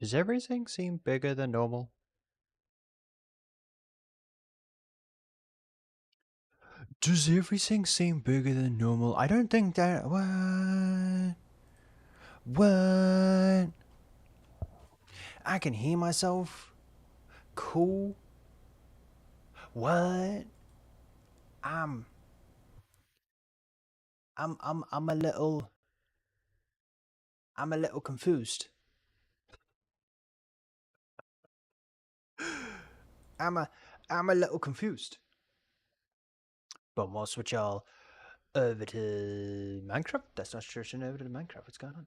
Does everything seem bigger than normal? Does everything seem bigger than normal? I don't think that. What? What? I can hear myself. Cool. What? I'm. I'm a little. I'm a little confused. I'm a. I'm a little confused. But we'll switch y'all over to Minecraft. That's not switching over to Minecraft. What's going on?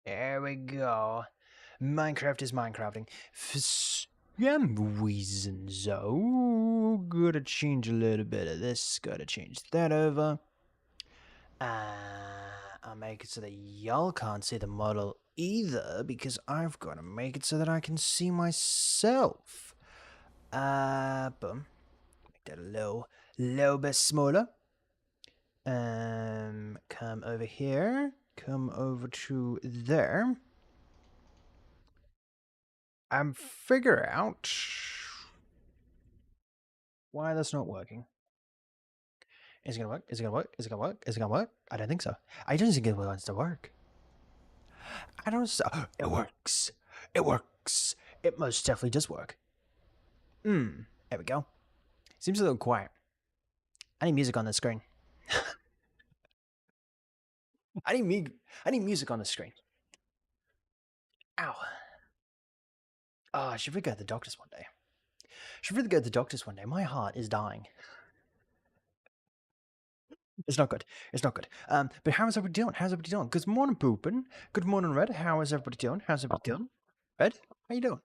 There we go. Minecraft is Minecrafting. For some reasons, though, gotta change a little bit of this. Gotta change that over. I'll make it so that y'all can't see the model either, because I've got to make it so that I can see myself. Boom. Make that a little bit smaller. Come over here. Come over to there. And figure out why that's not working. Is it gonna work? Is it gonna work? Is it gonna work? Is it gonna work? I don't think so. I don't think it wants to work. I don't. It works. It works. It most definitely does work. There we go. Seems a little quiet. I need music on the screen. I need music on the screen. Ow. Oh, I should really go to the doctor's one day. Should really go to the doctor's one day. My heart is dying. It's not good. It's not good. But how is everybody doing? How's everybody doing? Good morning, Poopin. Good morning, Red. How is everybody doing? How's everybody doing? Red, how you doing?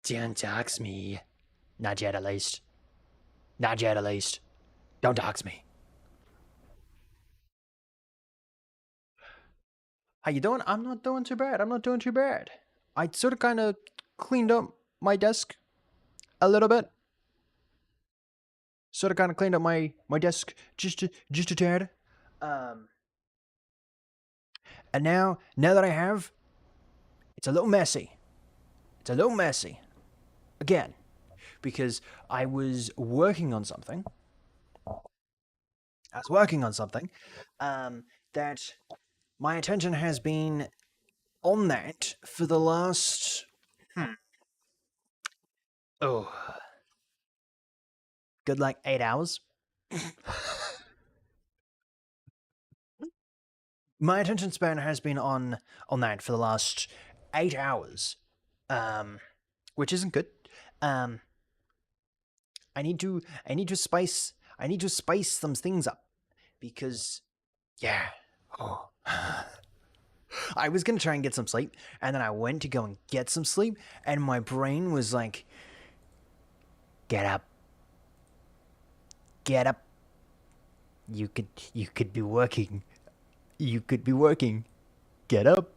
Don't dox me. Not yet, at least. Not yet, at least. Don't dox me. How you doing? I'm not doing too bad. I'm not doing too bad. I sort of kind of cleaned up my desk a little bit. Sort of kind of cleaned up my desk just a tad. And now that I have, it's a little messy. It's a little messy. Again, because I was working on something. That my attention has been on that for the last. Oh. Good like 8 hours. My attention span has been on that for the last 8 hours. Which isn't good. I need to spice some things up because yeah. Oh. I was gonna try and get some sleep, and then I went to go and get some sleep, and my brain was like, "Get up, get up. You could be working. You could be working. Get up,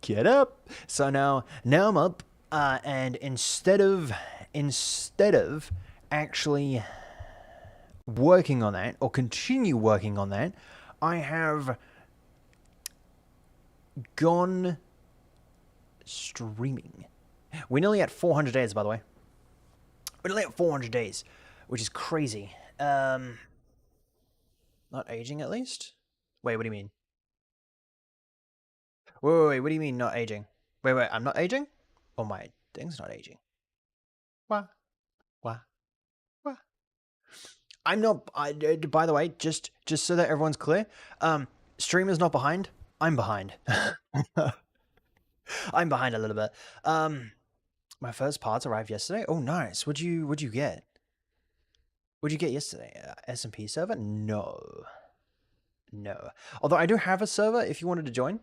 get up." So now I'm up, and instead of actually working on that or continue working on that, I have gone streaming. We're nearly at 400 days, by the way. We're nearly at 400 days, which is crazy. Not aging, at least? Wait, what do you mean? Wait, what do you mean not aging? Wait, I'm not aging? Oh, my thing's not aging. What? What? What? I'm not. By the way, just so that everyone's clear, stream is not behind. I'm behind. I'm behind a little bit. My first parts arrived yesterday. Oh, nice. What'd you get? What'd you get yesterday? SMP server? No. Although I do have a server. If you wanted to join,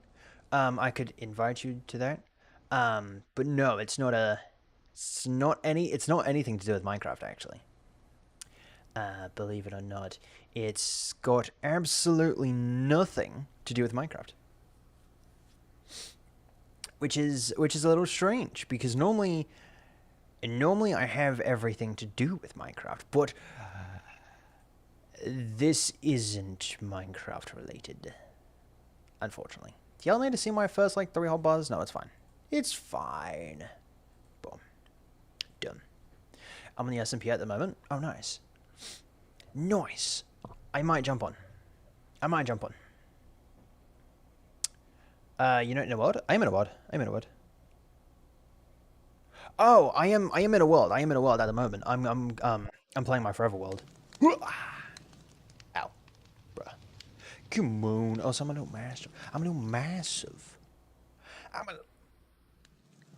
I could invite you to that. But no, it's not anything to do with Minecraft, actually. Believe it or not, it's got absolutely nothing to do with Minecraft. Which is a little strange, because normally I have everything to do with Minecraft, but This isn't Minecraft related, unfortunately. Do y'all need to see my first, like, 3 hot bars? No, it's fine. It's fine. Boom. Done. I'm on the SMP at the moment. Oh, nice. Nice. I might jump on. I might jump on. You know, in a world? I am in a world. I'm in a world. Oh, I am in a world. I am in a world at the moment. I'm playing my forever world. Ow. Bruh. Come on. Oh, so I'm a little massive. I'm a little massive. I'm a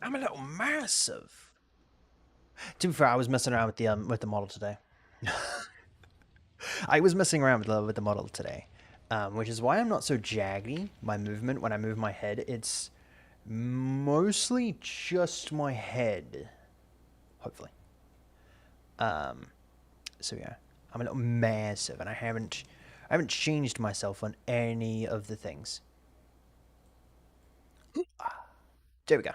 I'm a little massive. To be fair, I was messing around with the model today. I was messing around with the model today, which is why I'm not so jaggedy. My movement when I move my head, it's mostly just my head. Hopefully. So yeah, I'm a little massive, and I haven't changed myself on any of the things. There we go.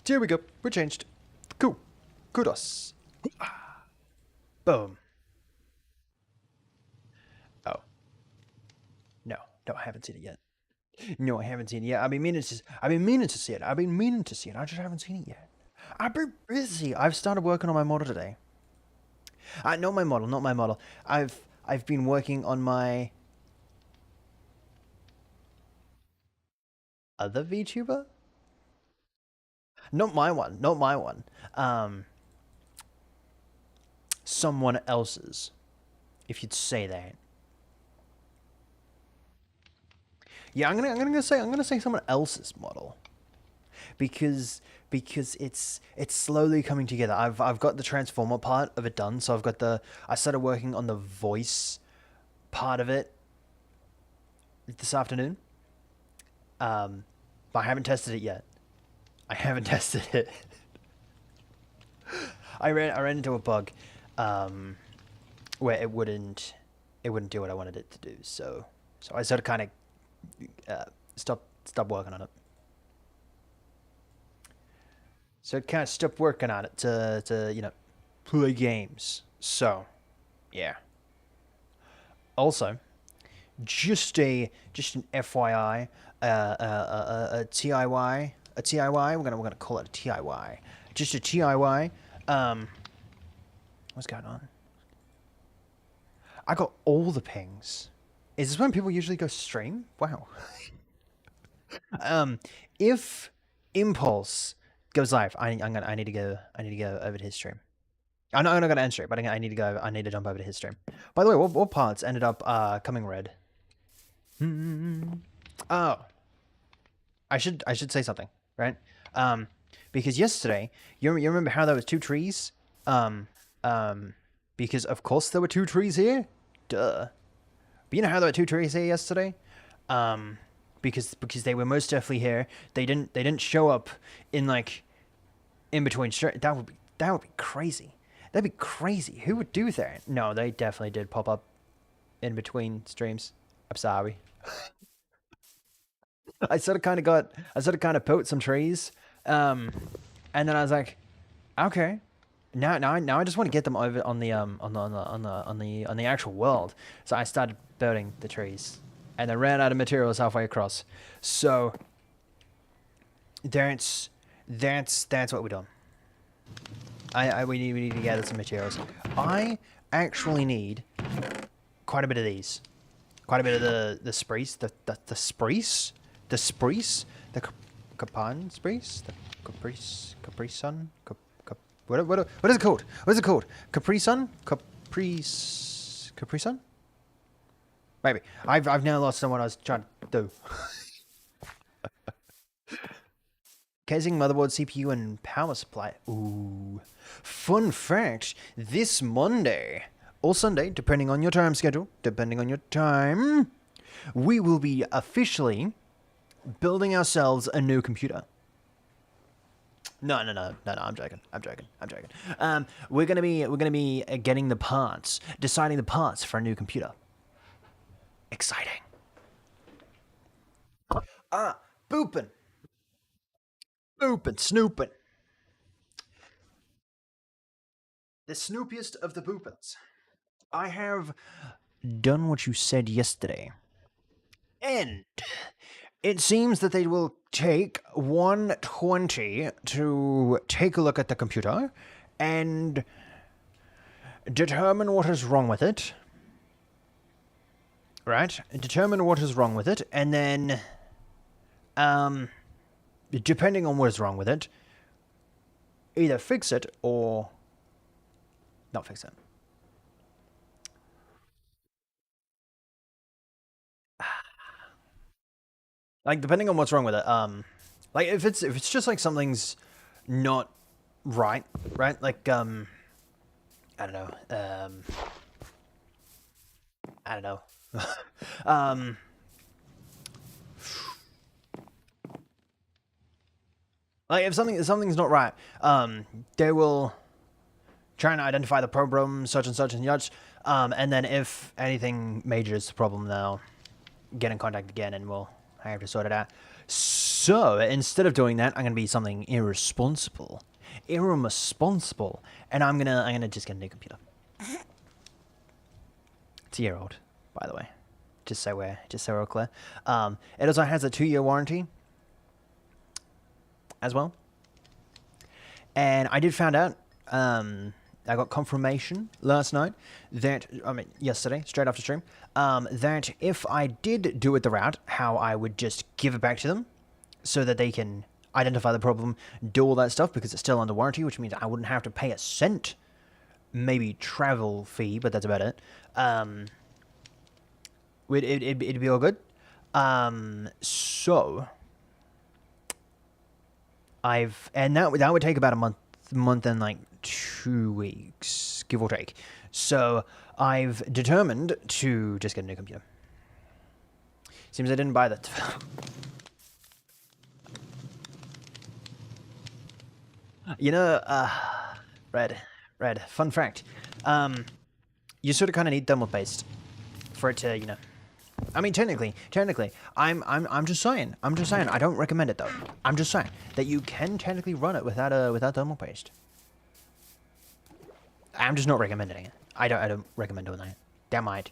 There we go. We're changed. Cool. Kudos. Boom. Oh, no. No, I haven't seen it yet. No, I haven't seen it yet. I've been meaning to see it. I've been meaning to see it. I just haven't seen it yet. I've been busy. I've started working on my model today. Not my model, not my model. I've been working on my other VTuber? Not my one. Not my one. Um, Someone else's, if you'd say that. Yeah, I'm gonna say someone else's model because it's slowly coming together. I've got the transformer part of it done, so I started working on the voice part of it this afternoon. But I haven't tested it yet. I haven't tested it. I ran into a bug, um, where it wouldn't do what I wanted it to do. So I sort of kind of stop working on it. So I kind of stopped working on it to play games. So yeah. Also, just an FYI, a TIY, a TIY. We're gonna call it a TIY. Just a TIY. What's going on? I got all the pings. Is this when people usually go stream? Wow. Um, if Impulse goes live, I need to go. I need to go over to his stream. I'm not gonna enter it, but I need to go. I need to jump over to his stream. By the way, what parts ended up coming red? Oh, I should say something, right? Because yesterday, you remember how there was 2 trees? Um, because of course there were 2 trees here. Duh. But you know how there were 2 trees here yesterday? Um, because they were most definitely here. They didn't show up in like in between. That would be crazy. That'd be crazy. Who would do that? No, they definitely did pop up in between streams. I'm sorry. I sort of kind of poked some trees, um, and then I was like, okay, now I just want to get them over on the on the actual world. So I started building the trees, and I ran out of materials halfway across. So that's that's what we done. We need to gather some materials. I actually need quite a bit of these. Quite a bit of the spruce, the spruce, the spruce, the capan spruce, the capri sun, what is it called? What is it called? Capri sun, capri sun. Maybe I've now lost on what I was trying to do. Casing, motherboard, CPU, and power supply. Ooh. Fun fact, this Monday or Sunday, depending on your time schedule, we will be officially building ourselves a new computer. No, I'm joking. We're gonna be getting the parts, deciding the parts for a new computer. Exciting. Boopin'. Boopin', snoopin'. The snoopiest of the boopins. I have done what you said yesterday. And it seems that they will take 120 to take a look at the computer and determine what is wrong with it. Right? Determine what is wrong with it, and then, depending on what is wrong with it, either fix it or not fix it. Like, depending on what's wrong with it, like if it's just like something's not right, right? Like, I don't know, I don't know. um, like if something's not right, they will try and identify the problem, such and such and such, and then if anything major is the problem, they'll get in contact again, and we'll have to sort it out. So instead of doing that, I'm gonna be something irresponsible, and I'm gonna just get a new computer. It's a year old, by the way. Just so we're clear. It also has a 2-year warranty as well. And I did find out, I got confirmation last night that, yesterday, straight after stream, that if I did do it the route, how I would just give it back to them so that they can identify the problem, do all that stuff because it's still under warranty, which means I wouldn't have to pay a cent, maybe travel fee, but that's about it. It'd be all good. So that would take about a month and like 2 weeks, give or take. So I've determined to just get a new computer. Seems I didn't buy that. You know, Red, fun fact. You sort of kind of need thermal paste for it to, I mean, technically, I'm just saying. I don't recommend it though. I'm just saying that you can technically run it without thermal paste. I'm just not recommending it. I don't recommend doing that. That might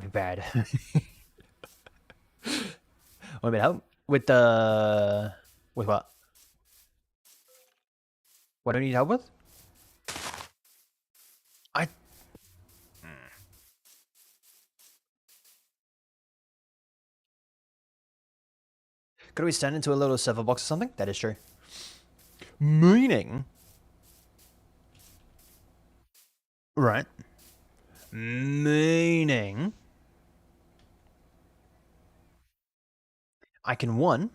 be bad. Want me to help with what? What do you need help with? I. Could we stand into a little server box or something? That is true. Meaning. Right. Meaning. I can, one,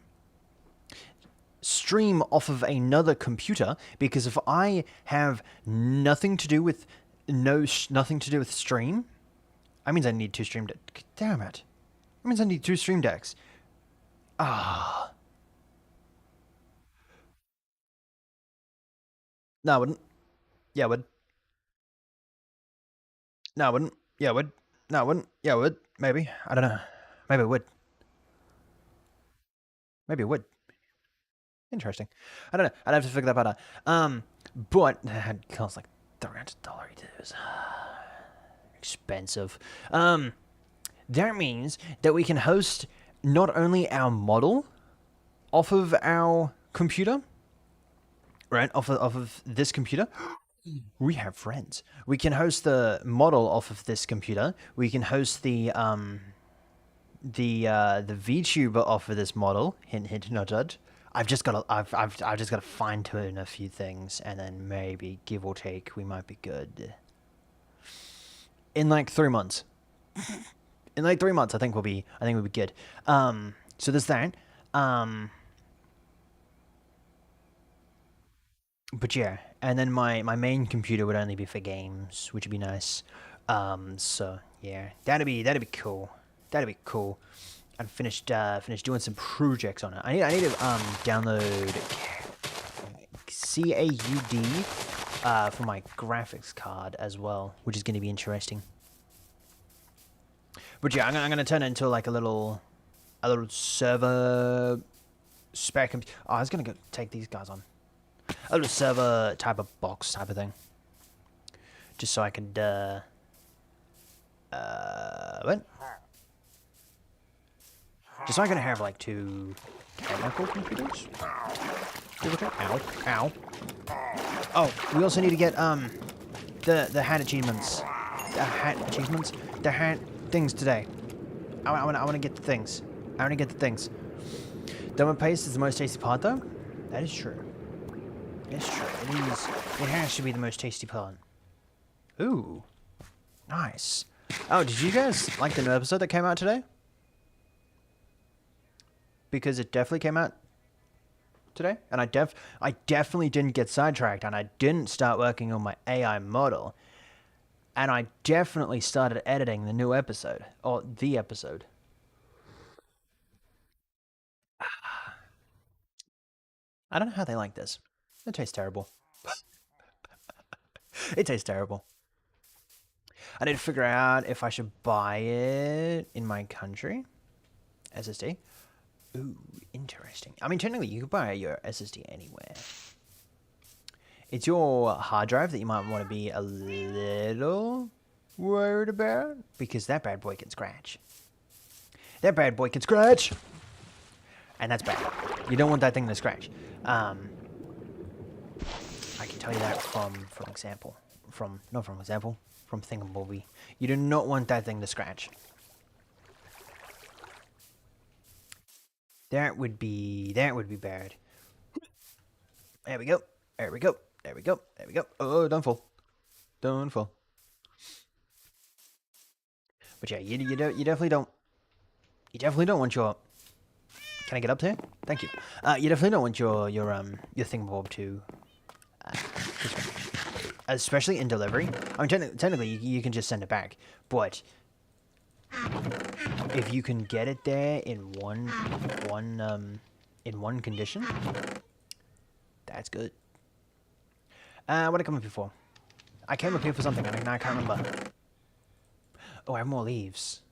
stream off of another computer, because if I have nothing to do with stream, that means I need 2 stream decks. Damn it. That means I need 2 stream decks. Ah. No, I wouldn't. Yeah, I would. No, I wouldn't. Yeah, I would. No, I wouldn't. Yeah, I would. Maybe. I don't know. Maybe I would. Maybe I would. Interesting. I don't know. I'd have to figure that part out. But it costs like $300 dues. Expensive. That means that we can host not only our model off of our computer, right? Off of this computer. We have friends. We can host the model off of this computer. We can host the VTuber off of this model. Hint, hint, nudge, nudge. I've just got to fine tune a few things, and then maybe, give or take, we might be good. In like 3 months. In like 3 months, I think we'll be good. So there's that. But yeah, and then my main computer would only be for games, which would be nice. So yeah, that'd be cool. That'd be cool. I'd finished doing some projects on it. I need to download CAUD for my graphics card as well, which is going to be interesting. But yeah, I'm gonna turn it into like a little server spec. Oh, I was gonna go take these guys on. A little server type of box type of thing, just so I could what? Just so I can have like 2 technical computers. Ow, ow. Oh, we also need to get the hat achievements. The hat achievements? The hat things today. I want to get the things. I want to get the things. Dumb and paste is the most tasty part though? That is true. It's true. It is. It has to be the most tasty part. Ooh. Nice. Oh, did you guys like the new episode that came out today? Because it definitely came out today, and I definitely didn't get sidetracked, and I didn't start working on my AI model, and I definitely started editing the new episode, or the episode. I don't know how they like this. It tastes terrible. It tastes terrible. I need to figure out if I should buy it in my country. SSD. Ooh, interesting. I mean, technically, you could buy your SSD anywhere. It's your hard drive that you might want to be a little worried about, because that bad boy can scratch. That bad boy can scratch! And that's bad. You don't want that thing to scratch. I can tell you that from example. Not from example, from Thingamabobby. You do not want that thing to scratch. That would be bad. There we go. There we go. There we go. There we go. Oh, don't fall. Don't fall. But yeah, you definitely don't. You definitely don't want your. Can I get up there? Thank you. You definitely don't want your thingamabob to scratch, especially in delivery. I mean, technically, you can just send it back, but if you can get it there in one condition, that's good. What did I come up here for? I came up here for something, and I can't remember. Oh, I have more leaves.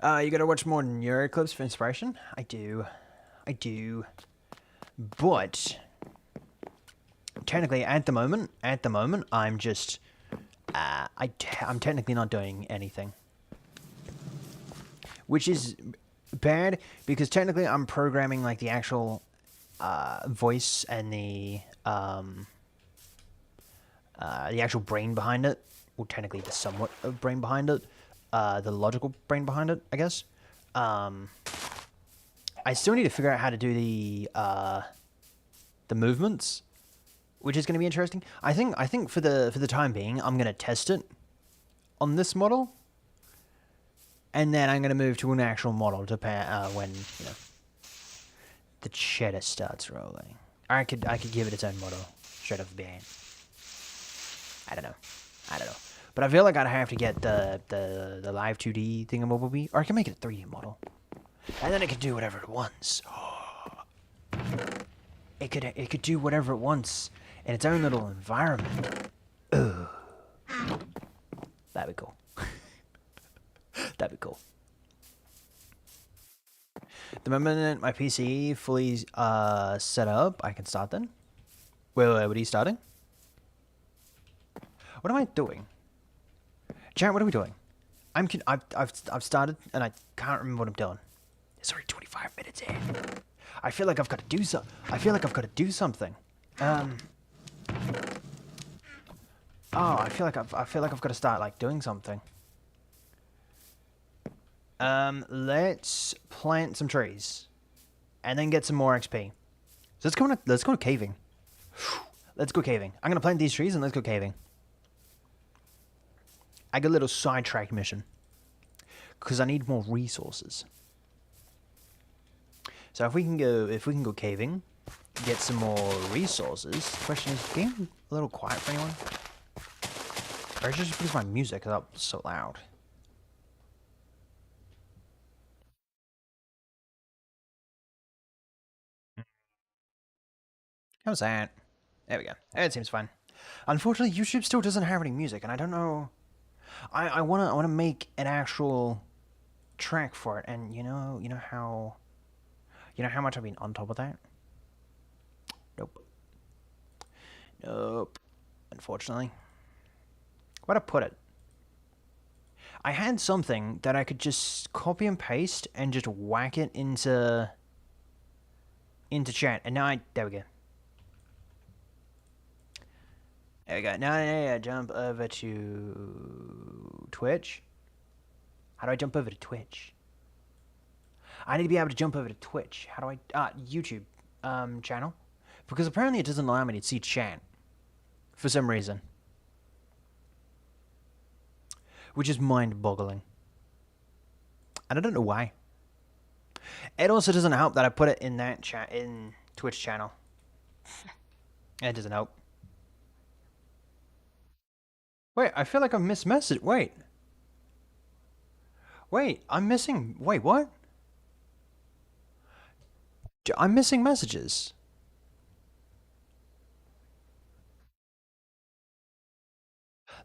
You gotta watch more Neuro clips for inspiration? I do. But technically, at the moment, I'm just I'm technically not doing anything, which is bad because technically I'm programming like the actual voice and the actual brain behind it, or technically the somewhat of brain behind it, the logical brain behind it, I guess. I still need to figure out how to do the movements, which is going to be interesting. I think for the time being, I'm going to test it on this model, and then I'm going to move to an actual model to when the cheddar starts rolling. I could give it its own model straight off the bat. I don't know. But I feel like I'd have to get the live 2D thingamabobby, or I can make it a 3D model, and then it can do whatever it wants. It could do whatever it wants in its own little environment. Ugh. That'd be cool. That'd be cool. The moment my PC fully set up, I can start then. Wait, what are you starting? What am I doing? Chat, what are we doing? I've started and I can't remember what I'm doing. It's already 25 minutes in. I feel like I've got to do something. Oh, I feel like I've got to start like doing something. Let's plant some trees, and then get some more XP. So let's go caving. Let's go caving. I'm gonna plant these trees and let's go caving. I got a little sidetrack mission because I need more resources. So if we can go caving, get some more resources. The question is, being a little quiet for anyone? Or is it just because my music is up so loud? How's that? There we go. It seems fine. Unfortunately, YouTube still doesn't have any music, and I don't know. I wanna make an actual track for it, and you know how much I've been on top of that. Nope. Unfortunately, where'd I put it? I had something that I could just copy and paste and just whack it into chat, and now I there we go. There we go. Now I jump over to Twitch. How do I jump over to Twitch? I need to be able to jump over to Twitch. How do I YouTube channel? Because apparently it doesn't allow me to see chat for some reason, which is mind-boggling. And I don't know why. It also doesn't help that I put it in that chat in Twitch channel. It doesn't help. Wait, I feel like I've missed message. Wait, I'm missing. Wait, what? I'm missing messages.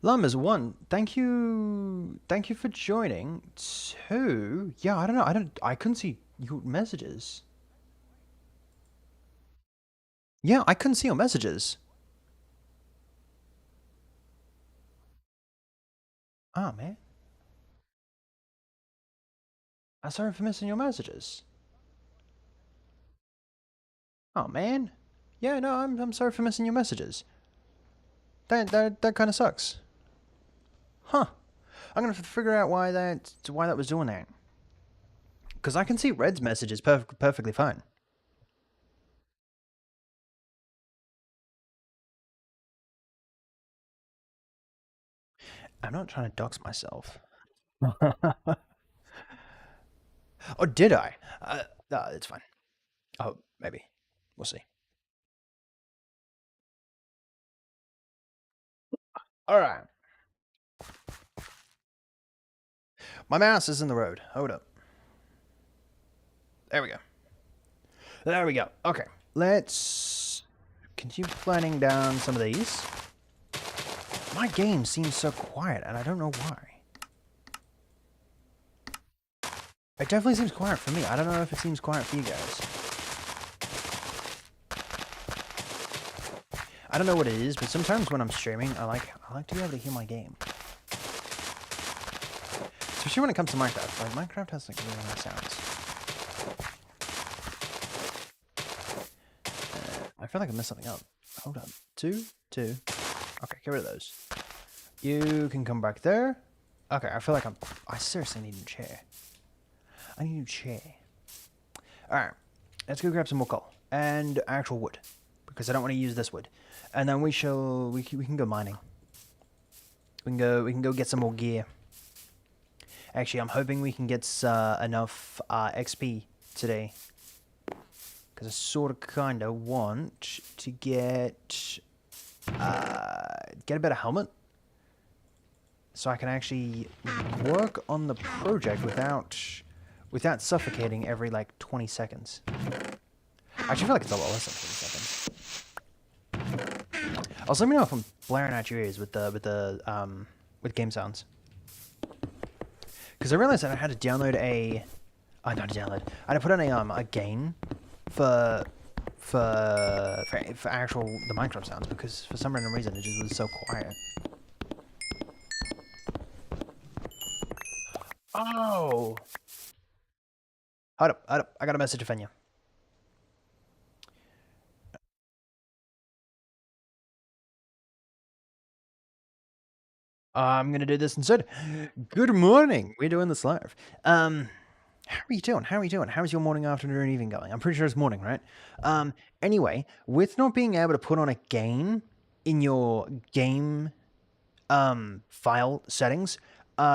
Llamas, one, thank you for joining. Two, yeah, I don't know, I couldn't see your messages. Yeah, I couldn't see your messages. Oh man, I'm sorry for missing your messages. Oh man, yeah, no, I'm sorry for missing your messages. That kind of sucks. Huh? I'm gonna have to figure out why that was doing that. Because I can see Red's messages perfectly fine. I'm not trying to dox myself. Oh, did I? No, it's fine. Oh, maybe. We'll see. All right. My mouse is in the road. Hold up. There we go. There we go. Okay. Let's continue planning down some of these. My game seems so quiet, and I don't know why. It definitely seems quiet for me. I don't know if it seems quiet for you guys. I don't know what it is, but sometimes when I'm streaming, I like to be able to hear my game. Especially when it comes to Minecraft. Like, Minecraft has like really nice sounds. I feel like I messed something up. Hold up. Two. Okay, get rid of those. You can come back there. Okay, I feel like I seriously need a chair. I need a chair. Alright, let's go grab some more coal. And actual wood. Because I don't want to use this wood. And then we can go mining. We can go get some more gear. Actually, I'm hoping we can get enough XP today. Because I sort of kind of want to get a better helmet. So I can actually work on the project without suffocating every like 20 seconds. I actually feel like it's a lot less than 20 seconds. Also, let me know if I'm blaring out your ears with game sounds. Because I realized that I had to download not to download. I had to put in a gain for actual the Minecraft sounds, because for some random reason it just was so quiet. Oh! Hold up. I got a message to Fenya. I'm gonna do this instead. Good morning. We're doing this live. How are you doing? How's your morning, afternoon, evening going? I'm pretty sure it's morning, right? Anyway, with not being able to put on a gain in your game file settings,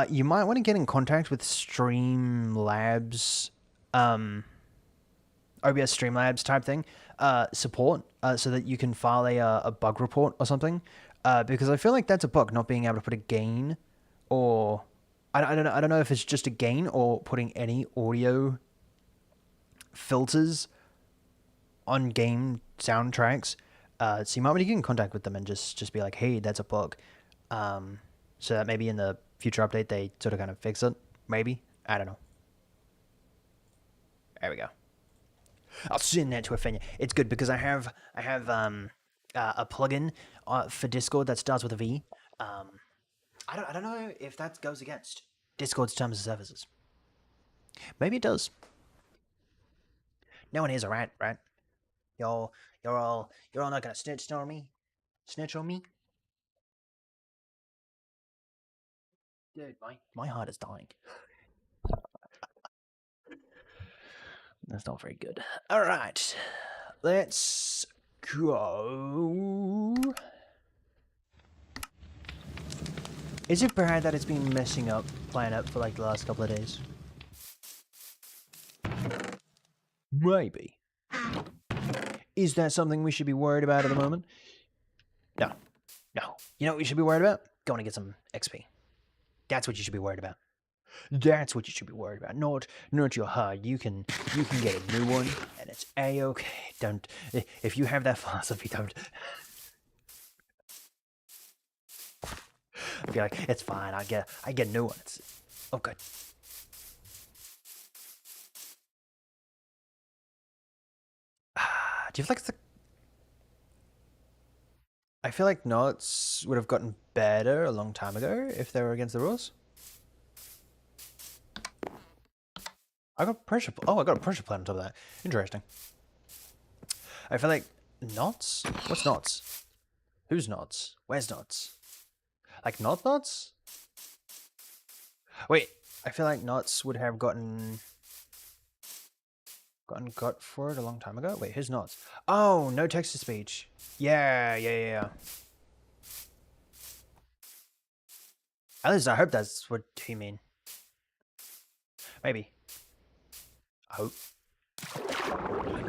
you might want to get in contact with Streamlabs, OBS Streamlabs type thing, support, so that you can file a bug report or something. Because I feel like that's a bug, not being able to put a gain, or I don't know if it's just a gain or putting any audio filters on game soundtracks. So you might want to get in contact with them and just be like, hey, that's a bug. So that maybe in the future update they sort of kind of fix it. Maybe, I don't know. There we go. I'll send that to Afenia. It's good because I have a plugin for Discord that starts with a V. I don't know if that goes against. Discord's terms of services. Maybe it does. No one here's a rat, right? You're all not gonna snitch on me? Snitch on me? Dude, my heart is dying. That's not very good. Alright. Let's go. Is it bad that it's been messing up, playing up for like the last couple of days? Maybe. Is that something we should be worried about at the moment? No. No. You know what we should be worried about? Going to get some XP. That's what you should be worried about. That's what you should be worried about. Not your HUD. You can get a new one, and it's a-okay. Don't. If you have that philosophy, don't. I'd be like, it's fine. I get a new one. It's good. Do you feel like I feel like knots would have gotten better a long time ago if they were against the rules. I got pressure. Oh, I got a pressure plate on top of that. Interesting. I feel like knots. What's knots? Who's knots? Where's knots? Like knots? Wait, I feel like knots would have gotten got for it a long time ago. Wait, who's knots? Oh, no text to speech. Yeah. At least I hope that's what he mean. Maybe. I hope.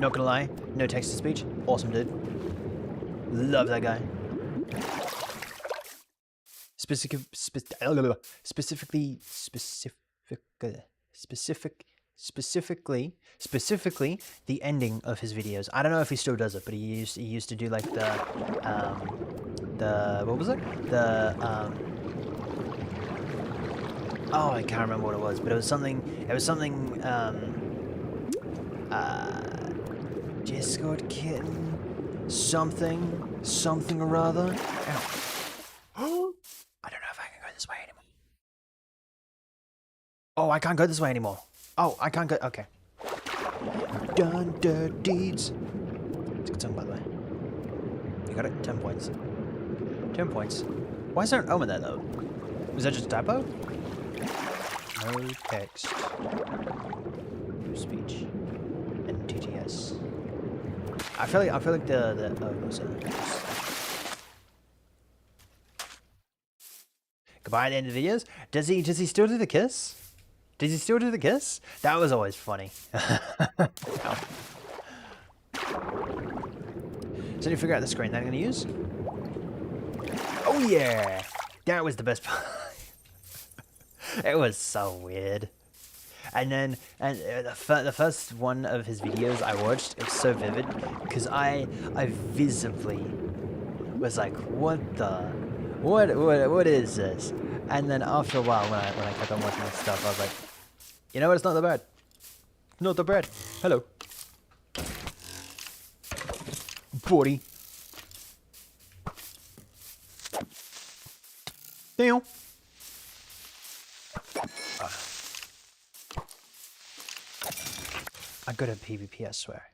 Not gonna lie, no text to speech. Awesome dude. Love that guy. Specifically the ending of his videos. I don't know if he still does it, but he used to do like the what was it? Oh, I can't remember what it was, but it was something Discord kitten something or other. Ow. I don't know if I can go this way anymore. Oh, I can't go this way anymore. Oh, I can't go. Okay. Done dirt deeds. It's a good song, by the way. You got it? 10 points. 10 points. Why is there an omen there, though? Was that just a typo? No text. No speech. And TTS. I feel like the oh, was goodbye at the end of the videos. Does he still do the kiss? Did he still do the kiss? That was always funny. So did you figure out the screen that I'm gonna use? Oh yeah! That was the best part. It was so weird. And then the first one of his videos I watched, it was so vivid because I visibly was like, what is this? And then after a while, when I kept on watching this stuff, I was like, you know what? It's not that bad. Not that bad. Hello, buddy. Damn. I'm good at PvP, I swear.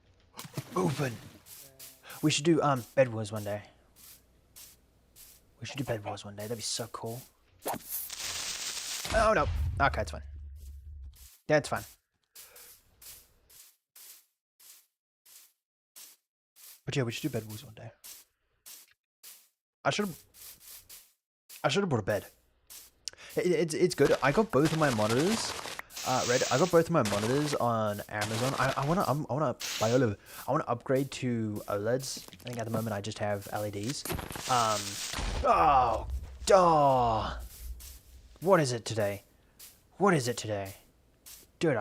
Open. We should do Bed Wars one day. We should do Bed Wars one day. That'd be so cool. Oh no. Okay, it's fine. Yeah, it's fine. But yeah, we should do Bed Wars one day. I should have brought a bed. It's good. I got both of my monitors. I got both of my monitors on Amazon. I wanna upgrade to OLEDs. I think at the moment I just have LEDs. What is it today? Dude,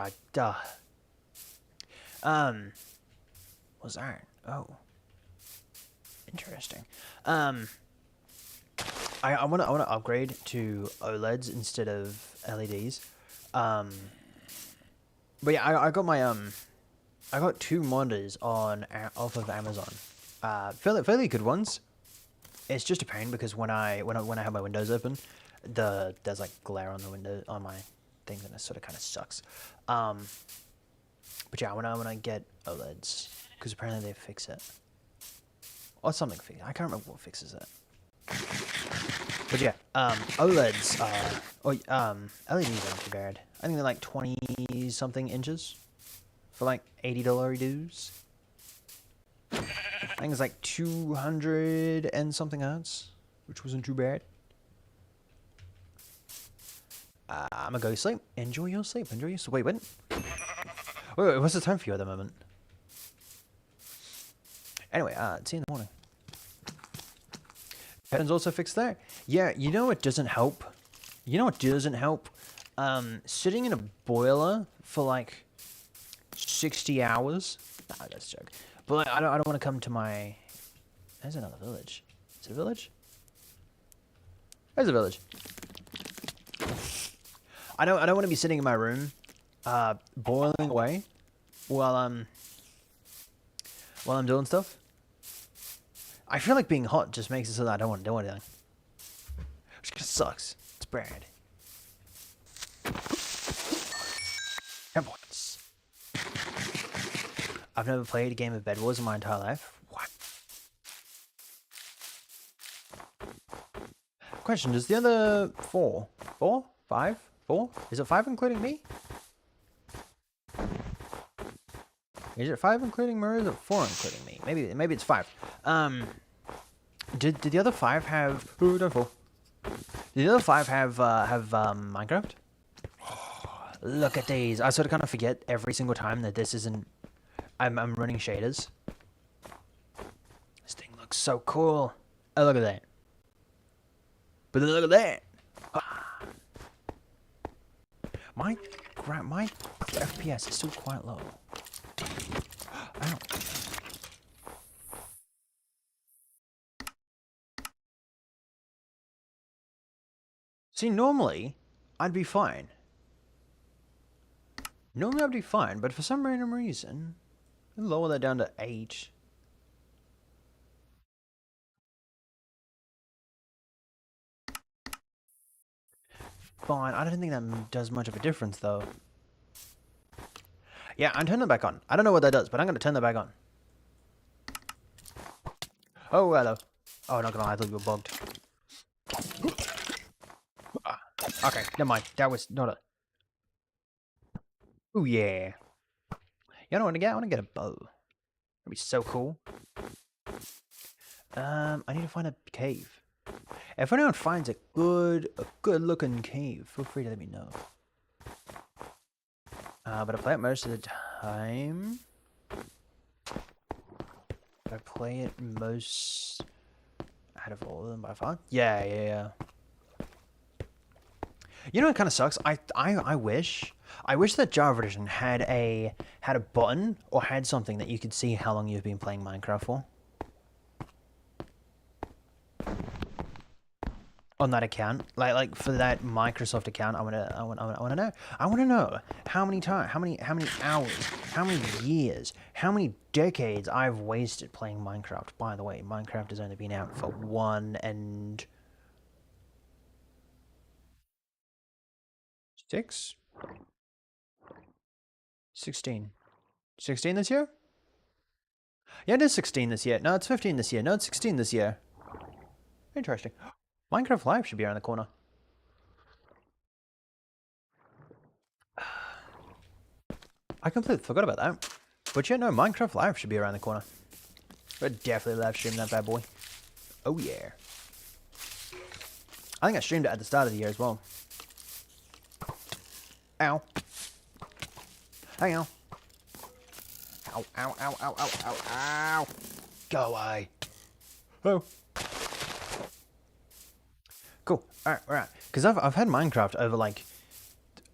what's that? Oh, interesting. I wanna upgrade to OLEDs instead of LEDs. But yeah, I got my I got 2 monitors off of Amazon. Fairly good ones. It's just a pain because when I have my windows open, there's like glare on the window on my things, and it sort of kind of sucks. But yeah, when I get OLEDs, because apparently they fix it, or something fix. I can't remember what fixes it. But yeah, OLEDs are, or LEDs aren't too bad. I think they're like 20 something inches for like $80 dues. I think it's like 200 and something hertz, which wasn't too bad. I'm gonna go to sleep. Enjoy your sleep. Enjoy your sleep. Wait, when? Wait, what's the time for you at the moment? Anyway, see you in the morning. Patterns also fixed there. Yeah, you know what doesn't help? You know what doesn't help? Sitting in a boiler for like 60 hours. Nah, that's a joke. But like, I don't want to come to my. There's another village. Is it a village? There's a village. I don't want to be sitting in my room, boiling away, while I'm doing stuff. I feel like being hot just makes it so that I don't want to do anything. Which just sucks. It's bad. 10 points. I've never played a game of Bed Wars in my entire life. What? Question, does the other 4? 4? 5? 4? Is it 5 including me? Is it 5 including Maria? Is it 4 including me? Maybe it's 5. Did the other 5 have? Ooh, don't fall. Did the other 5 have Minecraft? Look at these. I sort of kind of forget every single time that this isn't. I'm running shaders. This thing looks so cool. Oh, look at that. But look at that. My FPS is still quite low. Ow. See, normally, I'd be fine. Normally I'd be fine, but for some random reason, I'll lower that down to 8. Fine, I don't think that does much of a difference, though. Yeah, I'm turning it back on. I don't know what that does, but I'm going to turn that back on. Oh, hello. Oh, not gonna lie, I thought you were bugged. Okay, never mind. That was not a... Oh, yeah. You know what I want to get a bow. That'd be so cool. I need to find a cave. If anyone finds a good looking cave, feel free to let me know. But I play it most of the time. I play it most out of all of them by far. Yeah. You know what kind of sucks? I wish that Java Edition had a button or had something that you could see how long you've been playing Minecraft for. On that account, like for that Microsoft account, I want to know how many hours, how many years, how many decades I've wasted playing Minecraft. By the way, Minecraft has only been out for 16 this year? Yeah, it is 16 this year. No, it's 15 this year. No, it's 16 this year. Interesting. Minecraft Live should be around the corner. I completely forgot about that. But yeah, no, Minecraft Live should be around the corner. I'd definitely live stream that bad boy. Oh yeah. I think I streamed it at the start of the year as well. Ow. Hang on. Ow. Go away. Oh. Cool. Alright. Because I've had Minecraft over like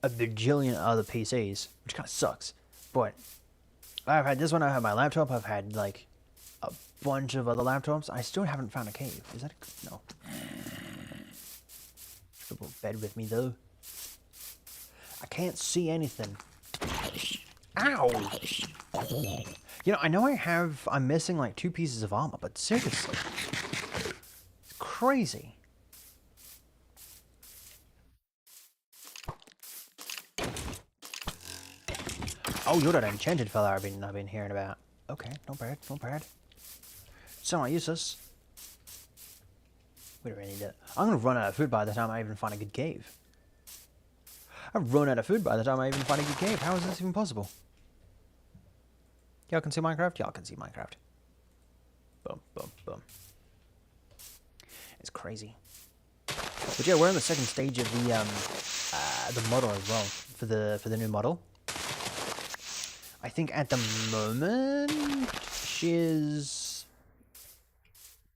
a bajillion other PCs, which kind of sucks. But I've had this one, I have my laptop, I've had like a bunch of other laptops. I still haven't found a cave. Is that a... No. Triple bed with me though. I can't see anything. Ow! You know, I know I'm missing like 2 pieces of armor, but seriously. It's crazy. Oh, you're that enchanted fella I've been hearing about. Okay, not bad, not bad. Somewhat useless. We don't really need it. I'm gonna run out of food by the time I even find a good cave. I've run out of food by the time I even find a good cave. How is this even possible? Y'all can see Minecraft? Y'all can see Minecraft. Boom, boom, boom. It's crazy. But yeah, we're on the second stage of the model as well for the new model. I think at the moment she is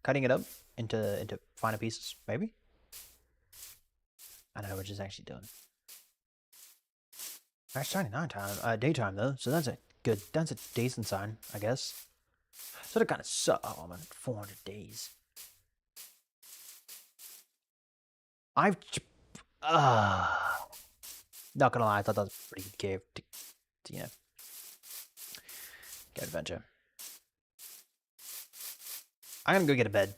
cutting it up into finer pieces, maybe. I don't know what she's actually doing. It's only nighttime, daytime though, so that's a decent sign, I guess. Sort of kind of suck. Oh, I'm at 400 days. Not gonna lie, I thought that was a pretty good cave to you know, get adventure. I'm gonna go get a bed.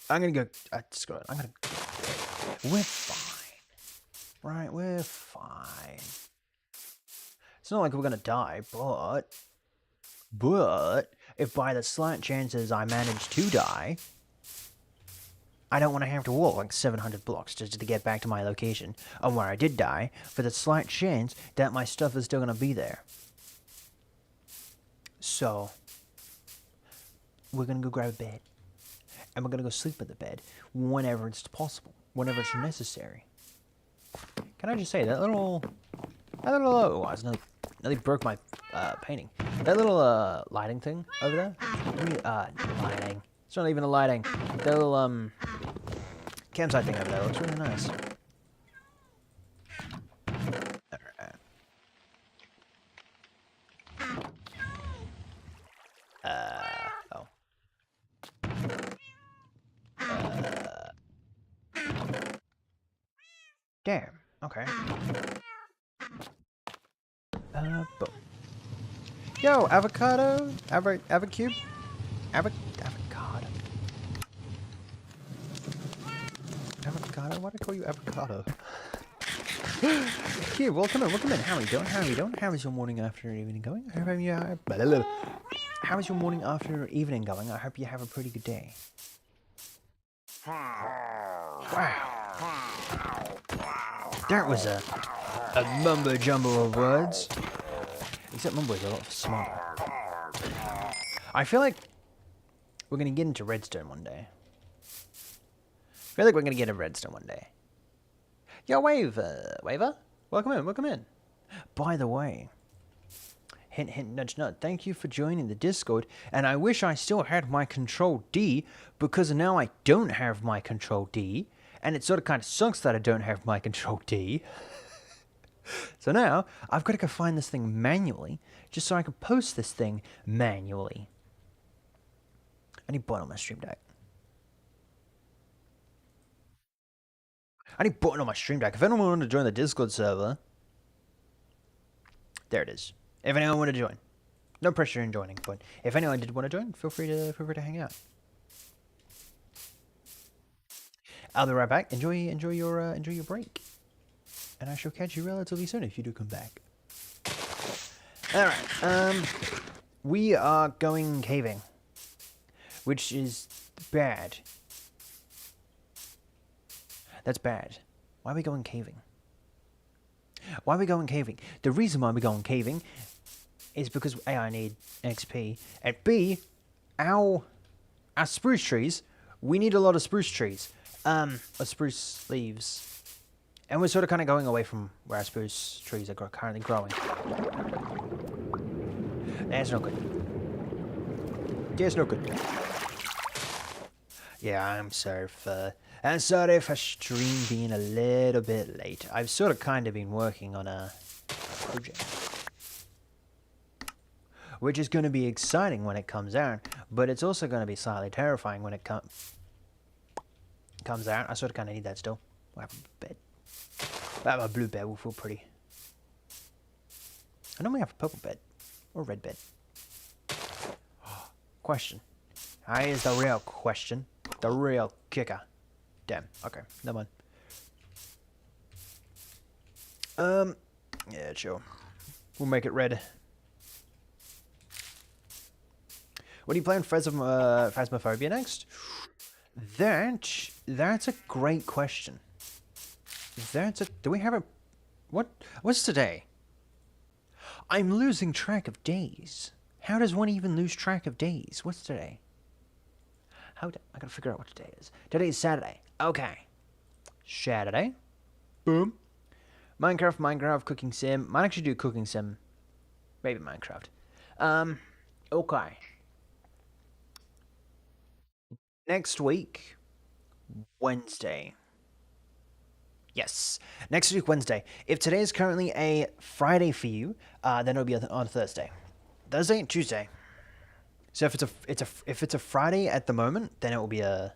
I'm gonna go. Screw it. I'm gonna. We're fine, right? We're fine. It's not like we're gonna die, but if by the slight chances I manage to die, I don't want to have to walk like 700 blocks just to get back to my location of where I did die, for the slight chance that my stuff is still gonna be there. So we're gonna go grab a bed, and we're gonna go sleep in the bed whenever it's possible, whenever it's necessary. Can I just say that little oh, I was nearly broke my painting. That little lighting thing over there. Lighting. It's not even a lighting. That little campsite thing over there looks really nice. Alright. Oh. Damn. Okay. Boom. Yo, avocado? Avocube? Avocado. Avocado? Why'd I call you avocado? Cube, welcome in. How are you doing? How is your morning, afternoon, evening going? I hope you are... How is your morning, afternoon, or evening going? I hope you have a pretty good day. Wow. That was a mumbo jumbo of words. Except Mumbo is a lot smarter. I feel like we're gonna get into redstone one day. Yo, Waver? Welcome in. By the way, hint, hint, nudge, nudge, thank you for joining the Discord, and I wish I still had my Control D, because now I don't have my Control D, and it sort of kind of sucks that I don't have my Control D. So now, I've got to go find this thing manually, just so I can post this thing manually. I need button on my stream deck. If anyone wanted to join the Discord server, there it is. If anyone wanted to join. No pressure in joining, but if anyone did want to join, feel free to hang out. I'll be right back. Enjoy your break. And I shall catch you relatively soon if you do come back. Alright, we are going caving. Which is bad. That's bad. Why are we going caving? The reason why we're going caving is because A, I need XP, and B, our spruce trees, we need a lot of spruce trees. Spruce leaves. And we're sort of kind of going away from where our spruce trees are currently growing. That's not good. Yeah, I'm sorry for stream being a little bit late. I've sort of kind of been working on a project, which is going to be exciting when it comes out, but it's also going to be slightly terrifying when it comes out. I sort of kind of need that still. We'll have a bed. But my blue bed will feel pretty. I normally have a purple bed. Or a red bed. Question. Here's the real question. The real kicker. Damn. Okay. Never mind. Yeah, sure. We'll make it red. What are you playing Phasmophobia next? That's a great question. Do we have a what's today? I'm losing track of days. How does one even lose track of days? What's today? I gotta figure out what today is. Today is Saturday. Okay. Saturday. Boom. Minecraft, cooking sim. Might actually do cooking sim. Maybe Minecraft. Okay. Next week, Wednesday. Yes, next week Wednesday. If today is currently a Friday for you, then it'll be on Thursday, Thursday and Tuesday. So if it's a Friday at the moment, then it will be a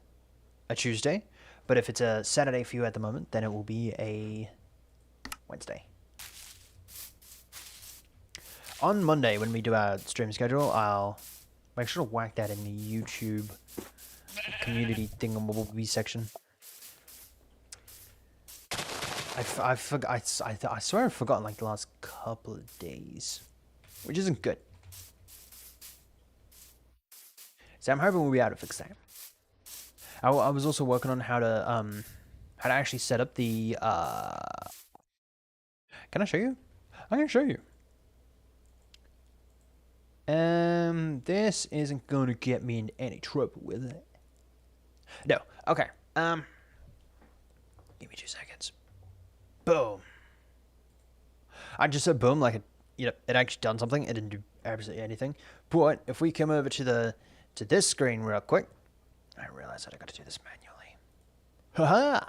Tuesday. But if it's a Saturday for you at the moment, then it will be a Wednesday. On Monday, when we do our stream schedule, I'll make sure to whack that in the YouTube community thingamabobby section. I swear I've forgotten like the last couple of days, which isn't good. So I'm hoping we'll be able to fix that. I was also working on how to actually set up the Can I show you? I'm gonna show you. This isn't gonna get me in any trouble with it. No. Okay. Give me 2 seconds. Boom. I just said boom like it actually done something. It didn't do absolutely anything. But if we come over to this screen real quick, I realize that I got to do this manually. Haha!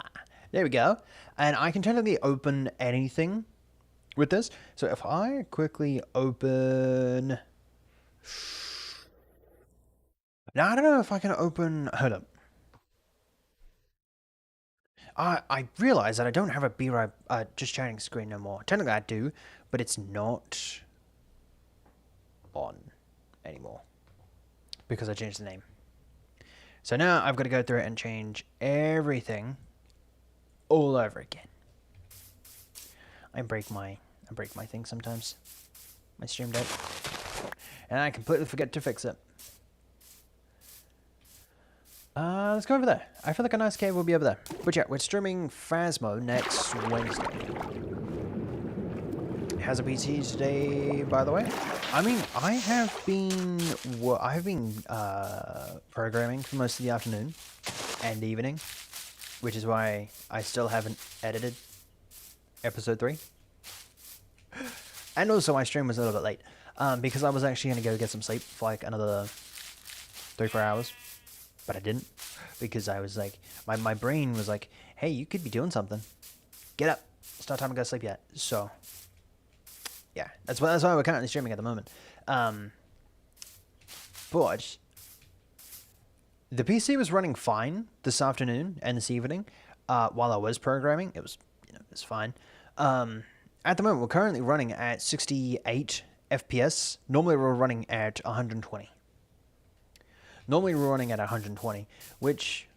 There we go. And I can technically open anything with this. So if I quickly open... Now I don't know if I can open... Hold up. I realize that I don't have a Be Right Just Chatting screen no more. Technically I do, but it's not on anymore because I changed the name. So now I've got to go through it and change everything all over again. I break my thing sometimes, my stream deck, and I completely forget to fix it. Let's go over there. I feel like a nice cave will be over there. But yeah, we're streaming Phasmo next Wednesday. Has a PT today, by the way. I mean, I have been programming for most of the afternoon and evening, which is why I still haven't edited episode 3. And also, my stream was a little bit late because I was actually going to go get some sleep for like another 3-4 hours. But I didn't, because I was like, my brain was like, hey, you could be doing something. Get up. It's not time to go to sleep yet. So, yeah, that's why we're currently streaming at the moment. But the PC was running fine this afternoon and this evening while I was programming. It was, it's fine. At the moment, we're currently running at 68 FPS. Normally, we're running at 120. Normally we're running at 120, which,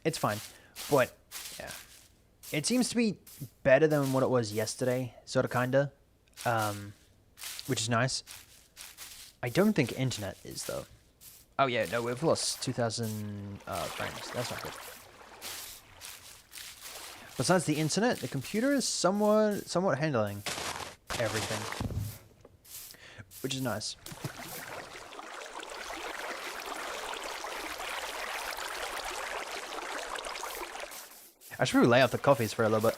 it's fine. But, yeah. It seems to be better than what it was yesterday, sort of, kinda. Which is nice. I don't think internet is, though. Oh, yeah, no, we've lost 2,000 frames. That's not good. Besides the internet, the computer is somewhat handling everything. Which is nice. I should probably lay off the coffees for a little bit.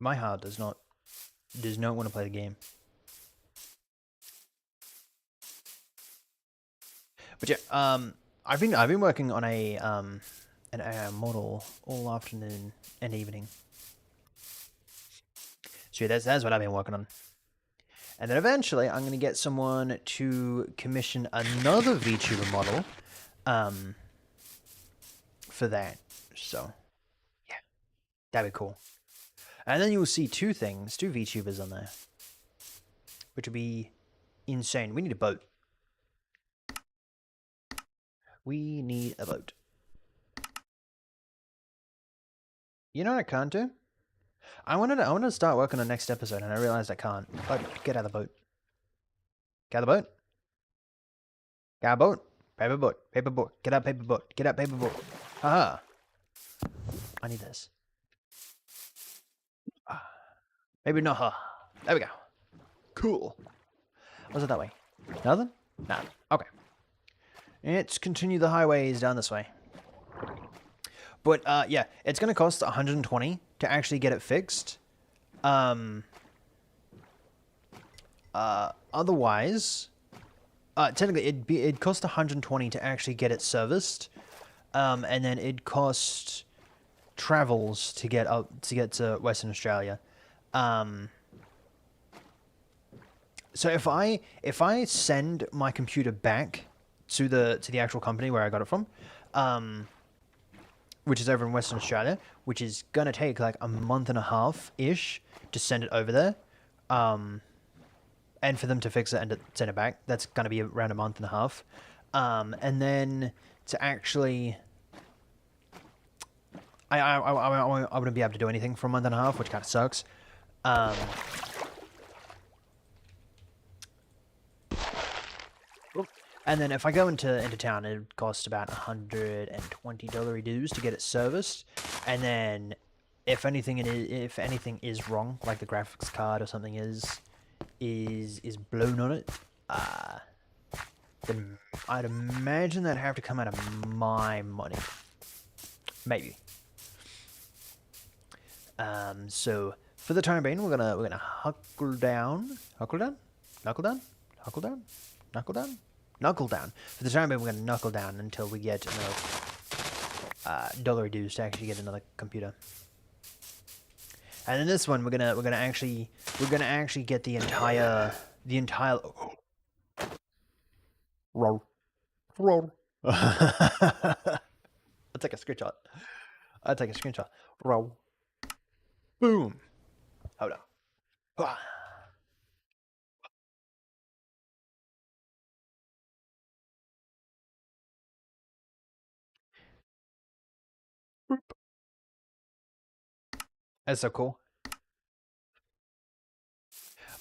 My heart does not want to play the game. But yeah, I've been working on a an AI model all afternoon and evening. So yeah, that's what I've been working on. And then eventually I'm gonna get someone to commission another VTuber model. For that. So, yeah. That'd be cool. And then you will see 2 VTubers on there. Which would be insane. We need a boat. We need a boat. You know what I can't do? I wanted to start working on the next episode, and I realized I can't. But get out of the boat. Get out of the boat. Get out of the boat. Paper boat. Paper boat. Get out paper boat. Get out paper boat. Haha. I need this. Maybe not her. There we go. Cool. Was it that way? Nothing? Nah. Okay. Let's continue the highways down this way. But yeah, it's gonna cost 120 to actually get it fixed. Otherwise, technically it'd cost 120 to actually get it serviced, and then it'd cost travels to get to Western Australia. So if I send my computer back to the actual company where I got it from, which is over in Western Australia, which is gonna take like a month and a half ish to send it over there, and for them to fix it and to send it back, that's gonna be around a month and a half, and then to actually, I wouldn't be able to do anything for a month and a half, which kind of sucks. And then if I go into town, it would cost about $120 dues to get it serviced. And then if anything is wrong, like the graphics card or something is blown on it, then I'd imagine that'd have to come out of my money. Maybe. So for the time being, we're gonna knuckle down. For the time being, we're gonna knuckle down until we get enough dollar dues to actually get another computer. And in this one, we're gonna actually get the entire roll. I'll take a screenshot. Roll. Boom. Hold on. That's so cool.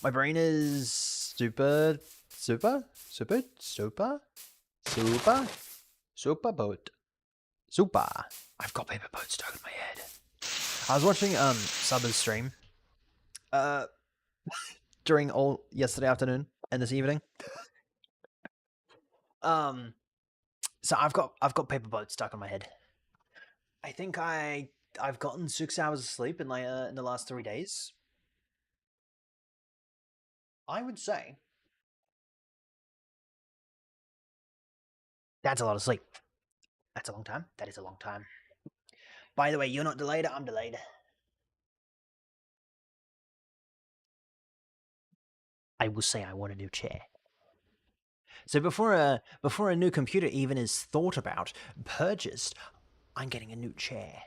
My brain is super boat. Super. I've got paper boats stuck in my head. I was watching Subba's stream during all yesterday afternoon and this evening. So I've got paper boats stuck in my head. I think I've gotten 6 hours of sleep in the last 3 days. I would say that's a lot of sleep. That's a long time. That is a long time. By the way, you're not delayed, I'm delayed. I will say I want a new chair. So before a new computer even is thought about, purchased, I'm getting a new chair.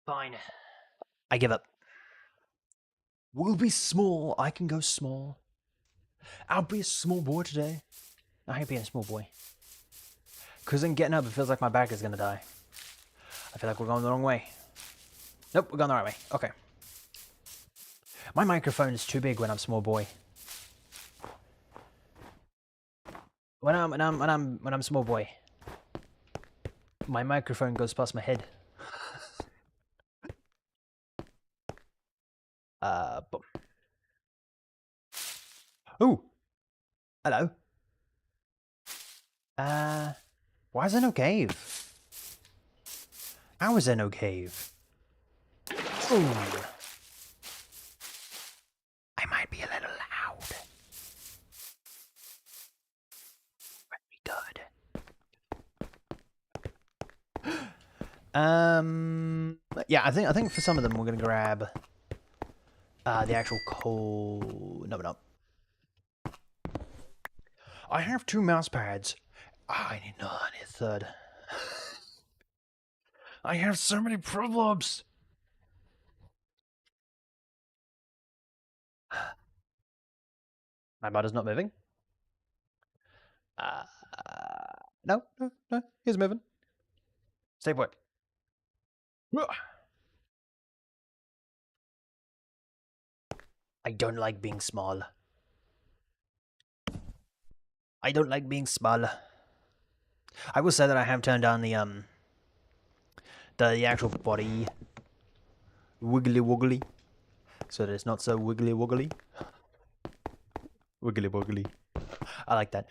Fine. I give up. We'll be small. I can go small. I'll be a small boy today. I hate being a small boy. Because then getting up, it feels like my back is going to die. I feel like we're going the wrong way. Nope, we're going the right way. Okay. My microphone is too big when I'm small boy. When I'm small boy, my microphone goes past my head. Boom. Ooh. Hello. Why is there no cave? How is there no cave? Ooh. I might be a little loud. Very good. Yeah, I think for some of them we're gonna grab the actual coal. No, we're not. I have 2 mouse pads. I need a third. I have so many problems. My butter's not moving. No, he's moving. Stay put. I don't like being small. I don't like being small. I will say that I have turned down the actual body wiggly woggly, so that it's not so wiggly woggly. Wiggly woggly. I like that.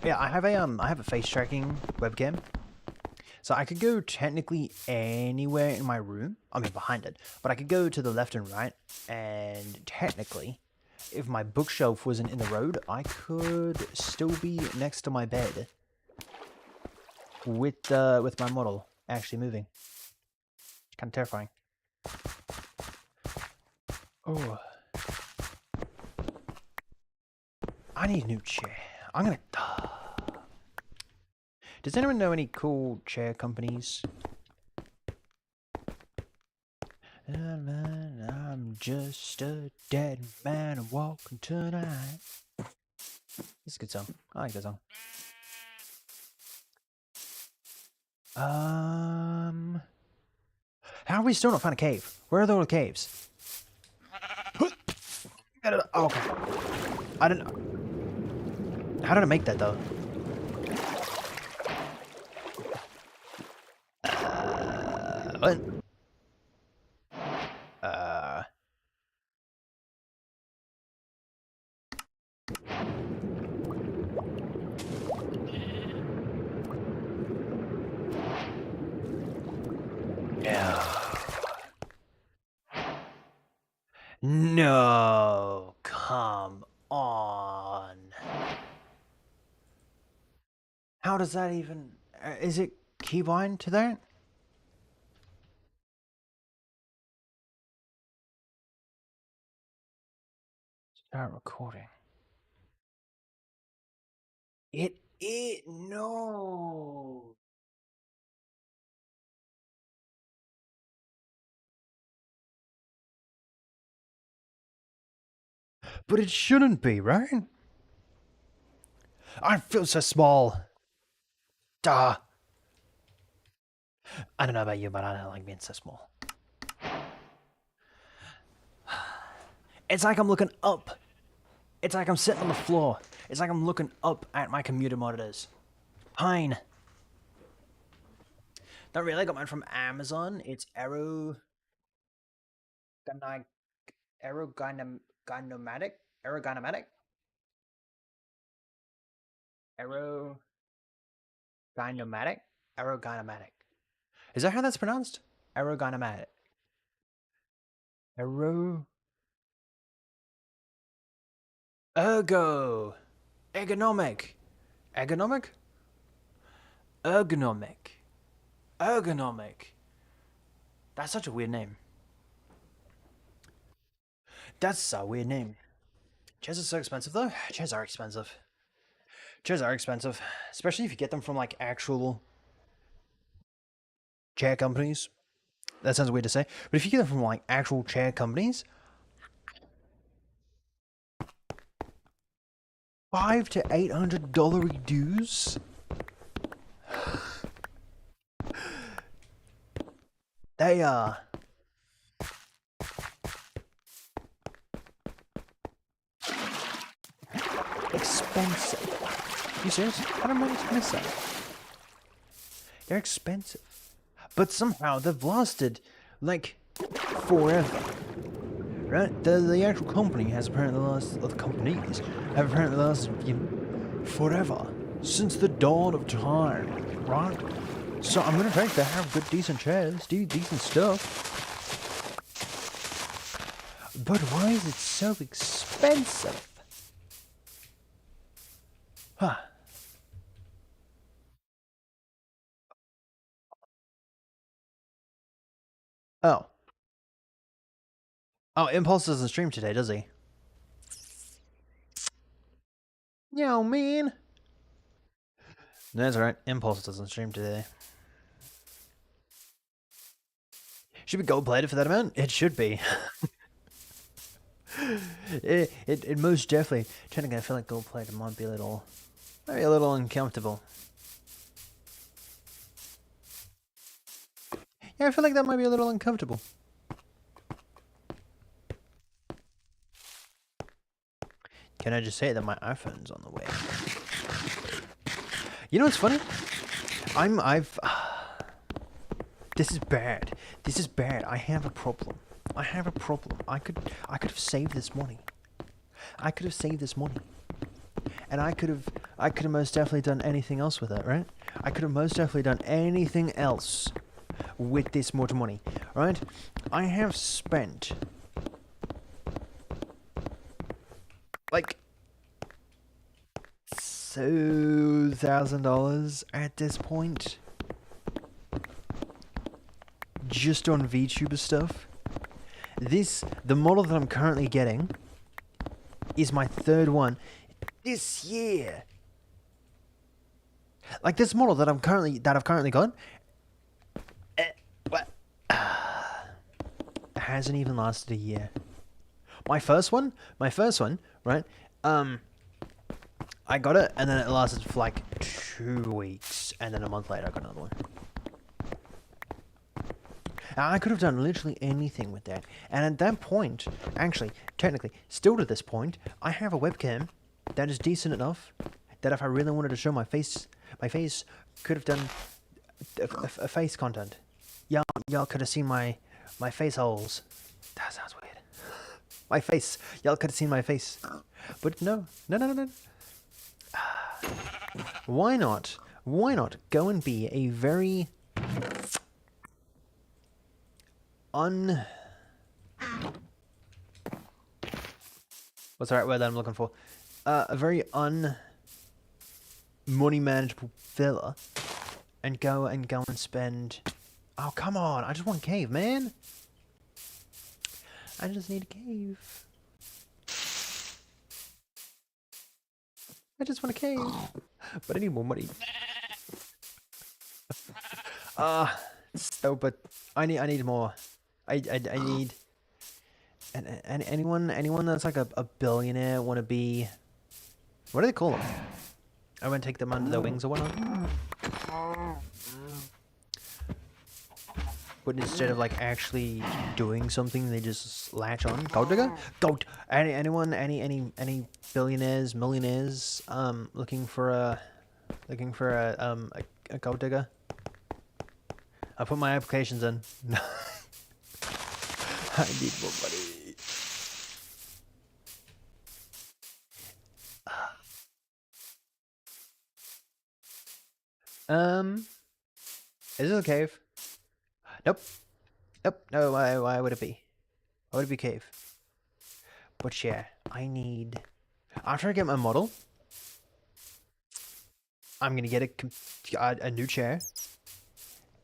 Yeah, I have a face tracking webcam. So I could go technically anywhere in my room. I mean behind it. But I could go to the left and right, and technically, if my bookshelf wasn't in the road, I could still be next to my bed with my model actually moving. It's kind of terrifying. Oh. I need a new chair. I'm gonna... Does anyone know any cool chair companies? I'm just a dead man walking tonight. It's a good song. I like that song. How are we still not found a cave? Where are the little caves? Oh, okay. I don't know. How did I make that though? What? No, come on. How does that even... is it keybind to that? Start recording. No. But it shouldn't be, right? I feel so small. Duh. I don't know about you, but I don't like being so small. It's like I'm looking up. It's like I'm sitting on the floor. It's like I'm looking up at my computer monitors. Pine. Not really. I got mine from Amazon. It's Aerogynomatic? Aerogynomatic? Aerogynomatic? Aerogynomatic. Is that how that's pronounced? Aerogynomatic. Aero... Ergo. Ergonomic. Ergonomic? Ergonomic. Ergonomic. That's such a weird name. That's a weird name. Chairs are so expensive though. Chairs are expensive. Chairs are expensive. Especially if you get them from like actual chair companies. That sounds weird to say. But if you get them from like actual chair companies, $500 to $800 dues. They are expensive. You serious? I don't know miss that. They're expensive, but somehow they've lasted like forever. Right? The actual company has apparently lasted. The companies have apparently lasted forever since the dawn of time. Right? So I'm gonna take they have good, decent chairs, decent stuff. But why is it so expensive? Huh. Oh. Oh, Impulse doesn't stream today, does he? Yo, man. That's right. Impulse doesn't stream today. Should be gold plated for that amount? It should be. it most definitely. Technically, I feel like gold plated might be a little, maybe a little uncomfortable. Yeah, I feel like that might be a little uncomfortable. Can I just say that my iPhone's on the way? You know what's funny? This is bad. This is bad. I have a problem. I have a problem. I could have saved this money. I could have saved this money. And I could have most definitely done anything else with it, right? I could have most definitely done anything else with this much money, right? I have spent like $2,000 at this point just on VTuber stuff. The model that I'm currently getting is my third one this year. Like this model that I've currently got, hasn't even lasted a year. My first one, right? I got it, and then it lasted for like 2 weeks, and then a month later I got another one. I could have done literally anything with that, and at that point, actually, technically, still to this point, I have a webcam that is decent enough that if I really wanted to show my face could have done a face content. Y'all could have seen my face holes. That sounds weird. My face. Y'all could have seen my face. But no. Why not? Why not go and be a very what's the right word that I'm looking for? A very money manageable villa and go and spend. Oh, come on. I just want a cave, man. I just need a cave. I just want a cave. But I need more money. But I need more. I need anyone that's like a billionaire want to be. What do they call them? I want to take them under their wings or whatnot. But instead of like actually doing something, they just latch on. Gold digger? Any billionaires, millionaires, looking for a gold digger? I put my applications in. I need more money. Is it a cave? Nope. No, why would it be? Why would it be cave? But yeah, I need... After I get my model, I'm gonna get a new chair.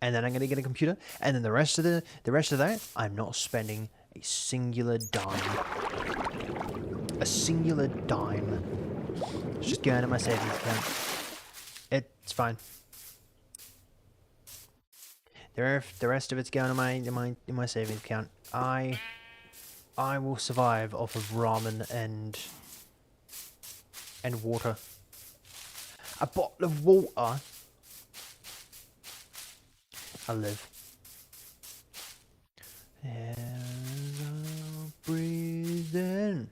And then I'm gonna get a computer. And then the rest of that, I'm not spending a singular dime. A singular dime. It's just going to my savings account. It's fine. The rest of it's going to my savings account. I will survive off of ramen and water. A bottle of water. I live. And I'll breathe in.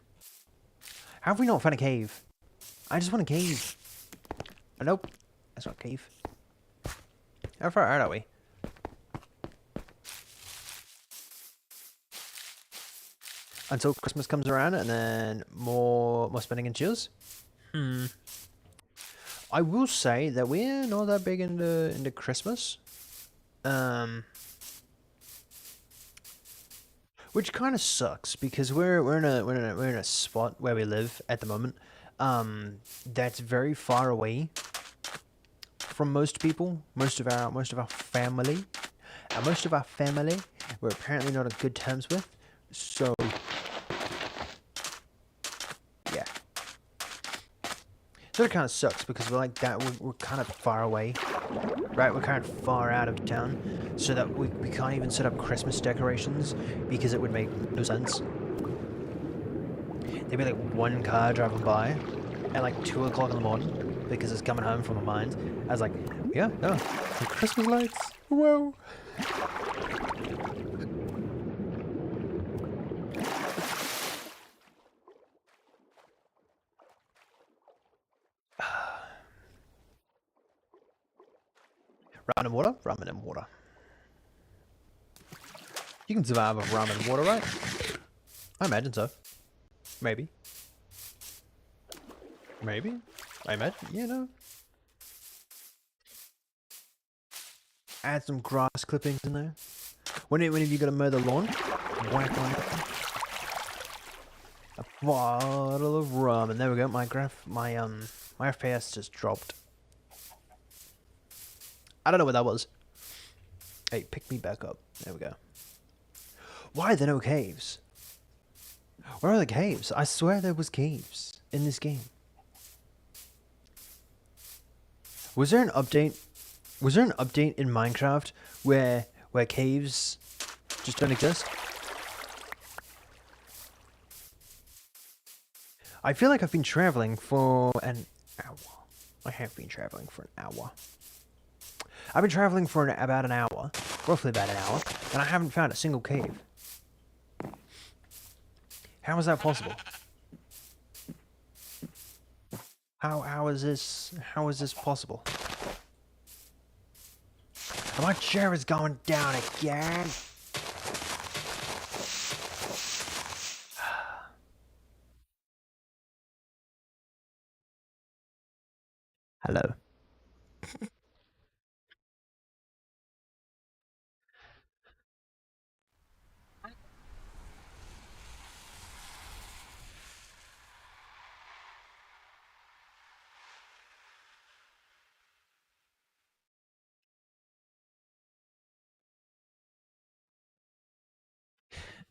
How have we not found a cave? I just want a cave. Nope, that's not a cave. How far out are we? Until Christmas comes around, and then more spending and chills. I will say that we're not that big into Christmas. Which kind of sucks because we're in a spot where we live at the moment that's very far away from most people, most of our family, and most of our family we're apparently not on good terms with. So yeah, so it kind of sucks because we're like that. We're kind of far away. Right, we're kind of far out of town, so that we can't even set up Christmas decorations because it would make no sense. There'd be like one car driving by at like 2 o'clock in the morning because it's coming home from a mine. I was like, yeah, no, the Christmas lights, whoa. Ramen and water? Ramen and water. You can survive off ramen and water, right? I imagine so. Maybe. Maybe. I imagine, you know. Add some grass clippings in there. Whenever you gotta mow the lawn, whack on a bottle of rum, and there we go. My FPS just dropped. I don't know what that was. Hey, pick me back up. There we go. Why are there no caves? Where are the caves? I swear there was caves in this game. Was there an update? Was there an update in Minecraft where caves just don't exist? I feel like I've been traveling for an hour. I have been traveling for an hour. I've been traveling for about an hour, roughly about an hour, and I haven't found a single cave. How is that possible? How is this possible? And my chair is going down again. Hello.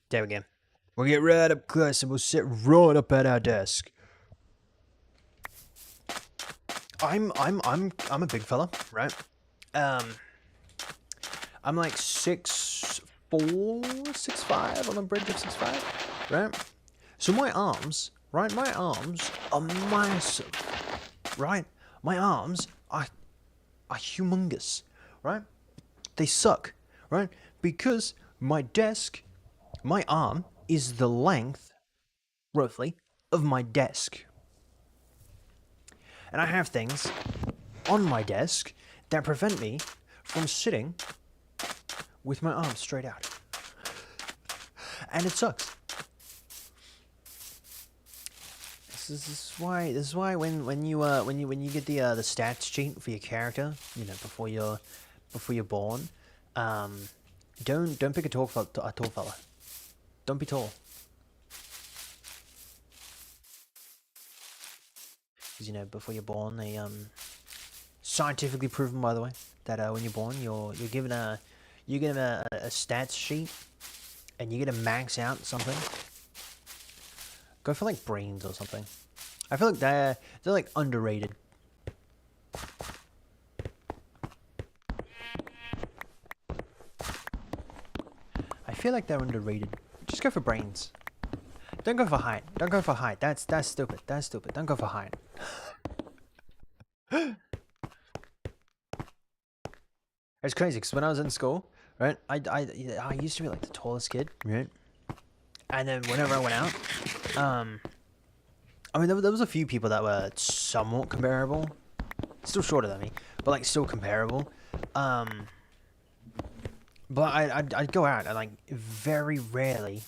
There we go. We'll get right up close and we'll sit right up at our desk. I'm a big fella, right? I'm like 6'4", 6'5" on the bridge of 6'5", right? So my arms, right? My arms are massive, right? My arms are humongous, right? They suck, right? Because my desk, my arm is the length, roughly, of my desk. And I have things on my desk that prevent me from sitting with my arms straight out. And it sucks. This is why when you get the stats sheet for your character, you know, before you're born, don't pick a tall fella. Don't be tall. Because, you know, before you're born, they scientifically proven, by the way, that when you're born, you're given a stats sheet, and you get to max out something. Go for like brains or something. I feel like they're like underrated. I feel like they're underrated. Just go for brains. Don't go for height. Don't go for height. That's stupid. That's stupid. Don't go for height. It's crazy because when I was in school, right, I used to be like the tallest kid, right? And then whenever I went out, I mean, there was a few people that were somewhat comparable, still shorter than me, but like still comparable. But I'd go out and like very rarely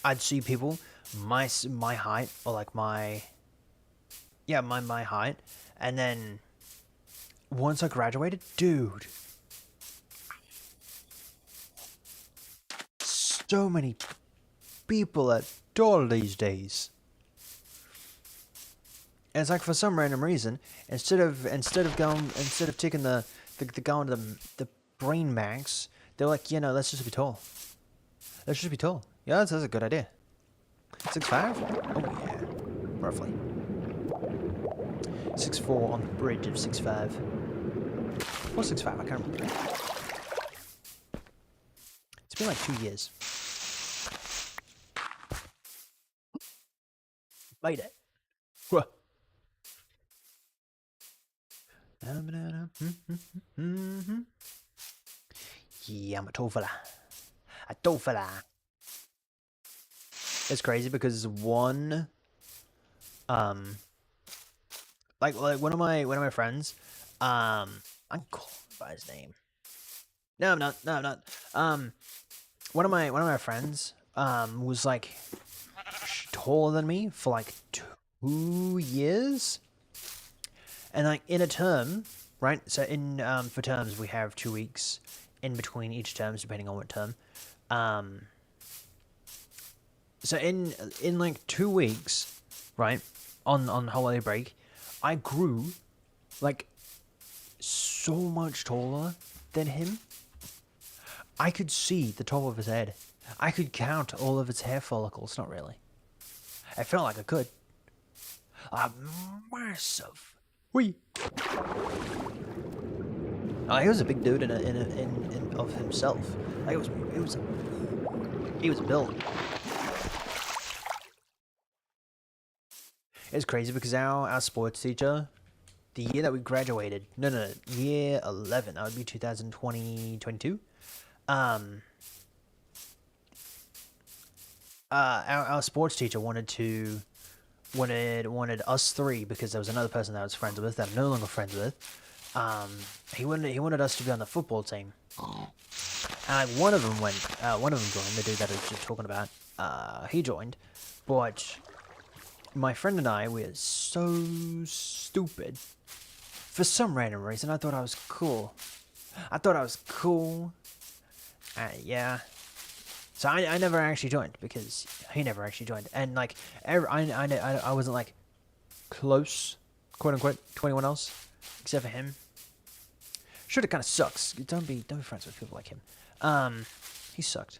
I'd see people my height or like my height, and then once I graduated, dude, so many people are tall these days. And it's like for some random reason, instead of taking the going to the brain max, they're like, you know, let's just be tall. Let's just be tall. Yeah, that's a good idea. 6'5"? Oh yeah, roughly. 6'4" on the bridge of 6'5". Or 6'5", I can't remember. It's been like 2 years. Made it. Yeah, I'm a tall fella. A tall fella. It's crazy because one, like one of my friends, I can call him by his name. No, I'm not. No, I'm not. One of my friends was like taller than me for like 2 years, and like in a term, right? So in for terms we have 2 weeks in between each terms depending on what term. Um, so in like 2 weeks, right, on holiday break, I grew like so much taller than him. I could see the top of his head. I could count all of his hair follicles. Not really. I felt like I could. Massive. Wee. Oh, he was a big dude in of himself. Like he was built. It's crazy because our sports teacher, the year that we graduated, no, year 11, that would be 2020 22. Um, our sports teacher wanted us three because there was another person that I was friends with that I'm no longer friends with. He wanted us to be on the football team. And like one of them joined. The dude that I was just talking about, he joined, but my friend and I were so stupid. For some random reason, I thought I was cool. I thought I was cool. Yeah. So I never actually joined because he never actually joined, and like I wasn't like close, quote unquote, to anyone else except for him. Sure, it kind of sucks. Don't be friends with people like him. He sucked.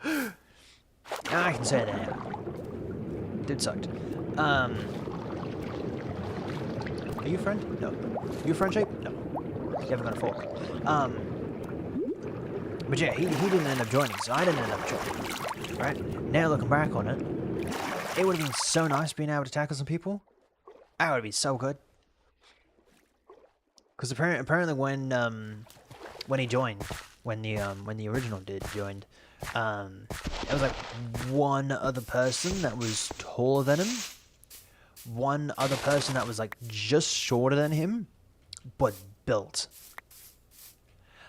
I can say that now. Dude sucked. Are you a friend? No. You a friend shape? No. You haven't got a fork. But yeah, he didn't end up joining, so I didn't end up joining. Right? Now looking back on it, it would have been so nice being able to tackle some people. That would be so good. Because apparently when he joined, when the original dude joined, it was like one other person that was taller than him, one other person that was like just shorter than him, but built,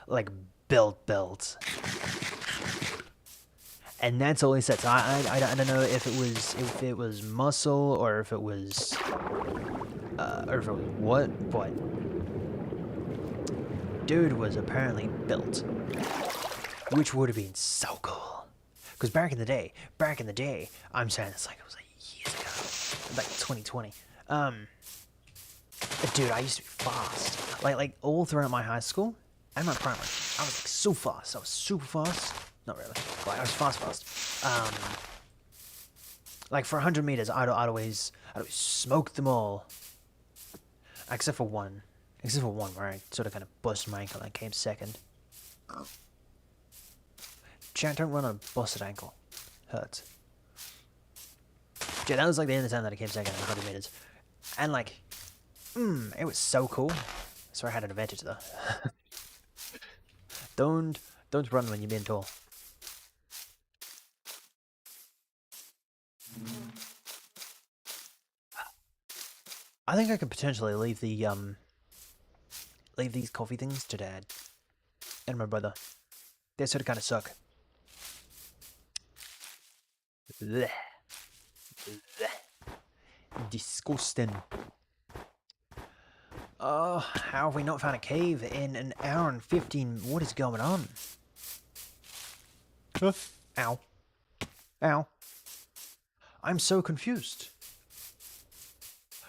like built. And that's all he said. So I don't know if it was muscle or if it was what, but dude was apparently built, which would have been so cool. Because back in the day, I'm saying this like it was like years ago, like 2020. Dude, I used to be fast. Like all throughout my high school and my primary, I was like so fast. I was super fast. Not really. Like I was fast. Like for 100 meters, I'd always smoke them all, except for one. Except for one where I sort of kind of busted my ankle and came second. Chat, don't run on a busted ankle. Hurts. Yeah, that was like the only time that I came second in 100 meters. And like, it was so cool. So I had an advantage though. don't run when you're being tall. I think I could potentially leave these coffee things to Dad and my brother. They sort of kind of suck. Blech. Blech. Disgusting. Oh, how have we not found a cave in an hour and 15? What is going on? Ow. Ow. I'm so confused.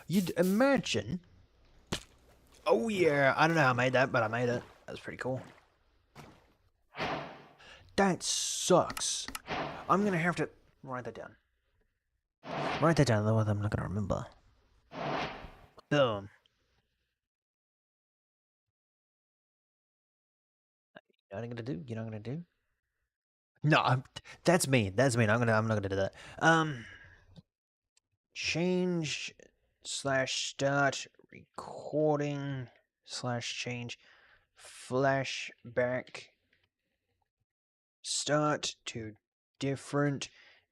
You'd imagine... Oh yeah, I don't know how I made that, but I made it. That was pretty cool. That sucks. I'm gonna have to write that down. Write that down, otherwise I'm not gonna remember. Boom. You know what I'm gonna do? You know what I'm gonna do? No, that's me. That's me. I'm not gonna do that. Change slash start recording slash change flashback start to different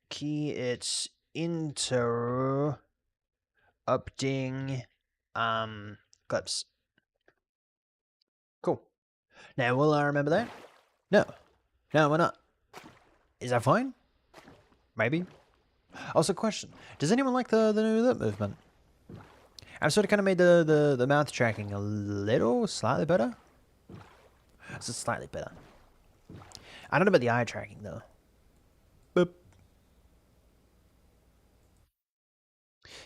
key. It's interrupting clips. Cool. Now, will I remember that? No. No, we're not. Is that fine? Maybe. Also, question. Does anyone like the new lip movement? I've sort of kind of made the mouth tracking a little slightly better. It's just slightly better. I don't know about the eye tracking though. Boop.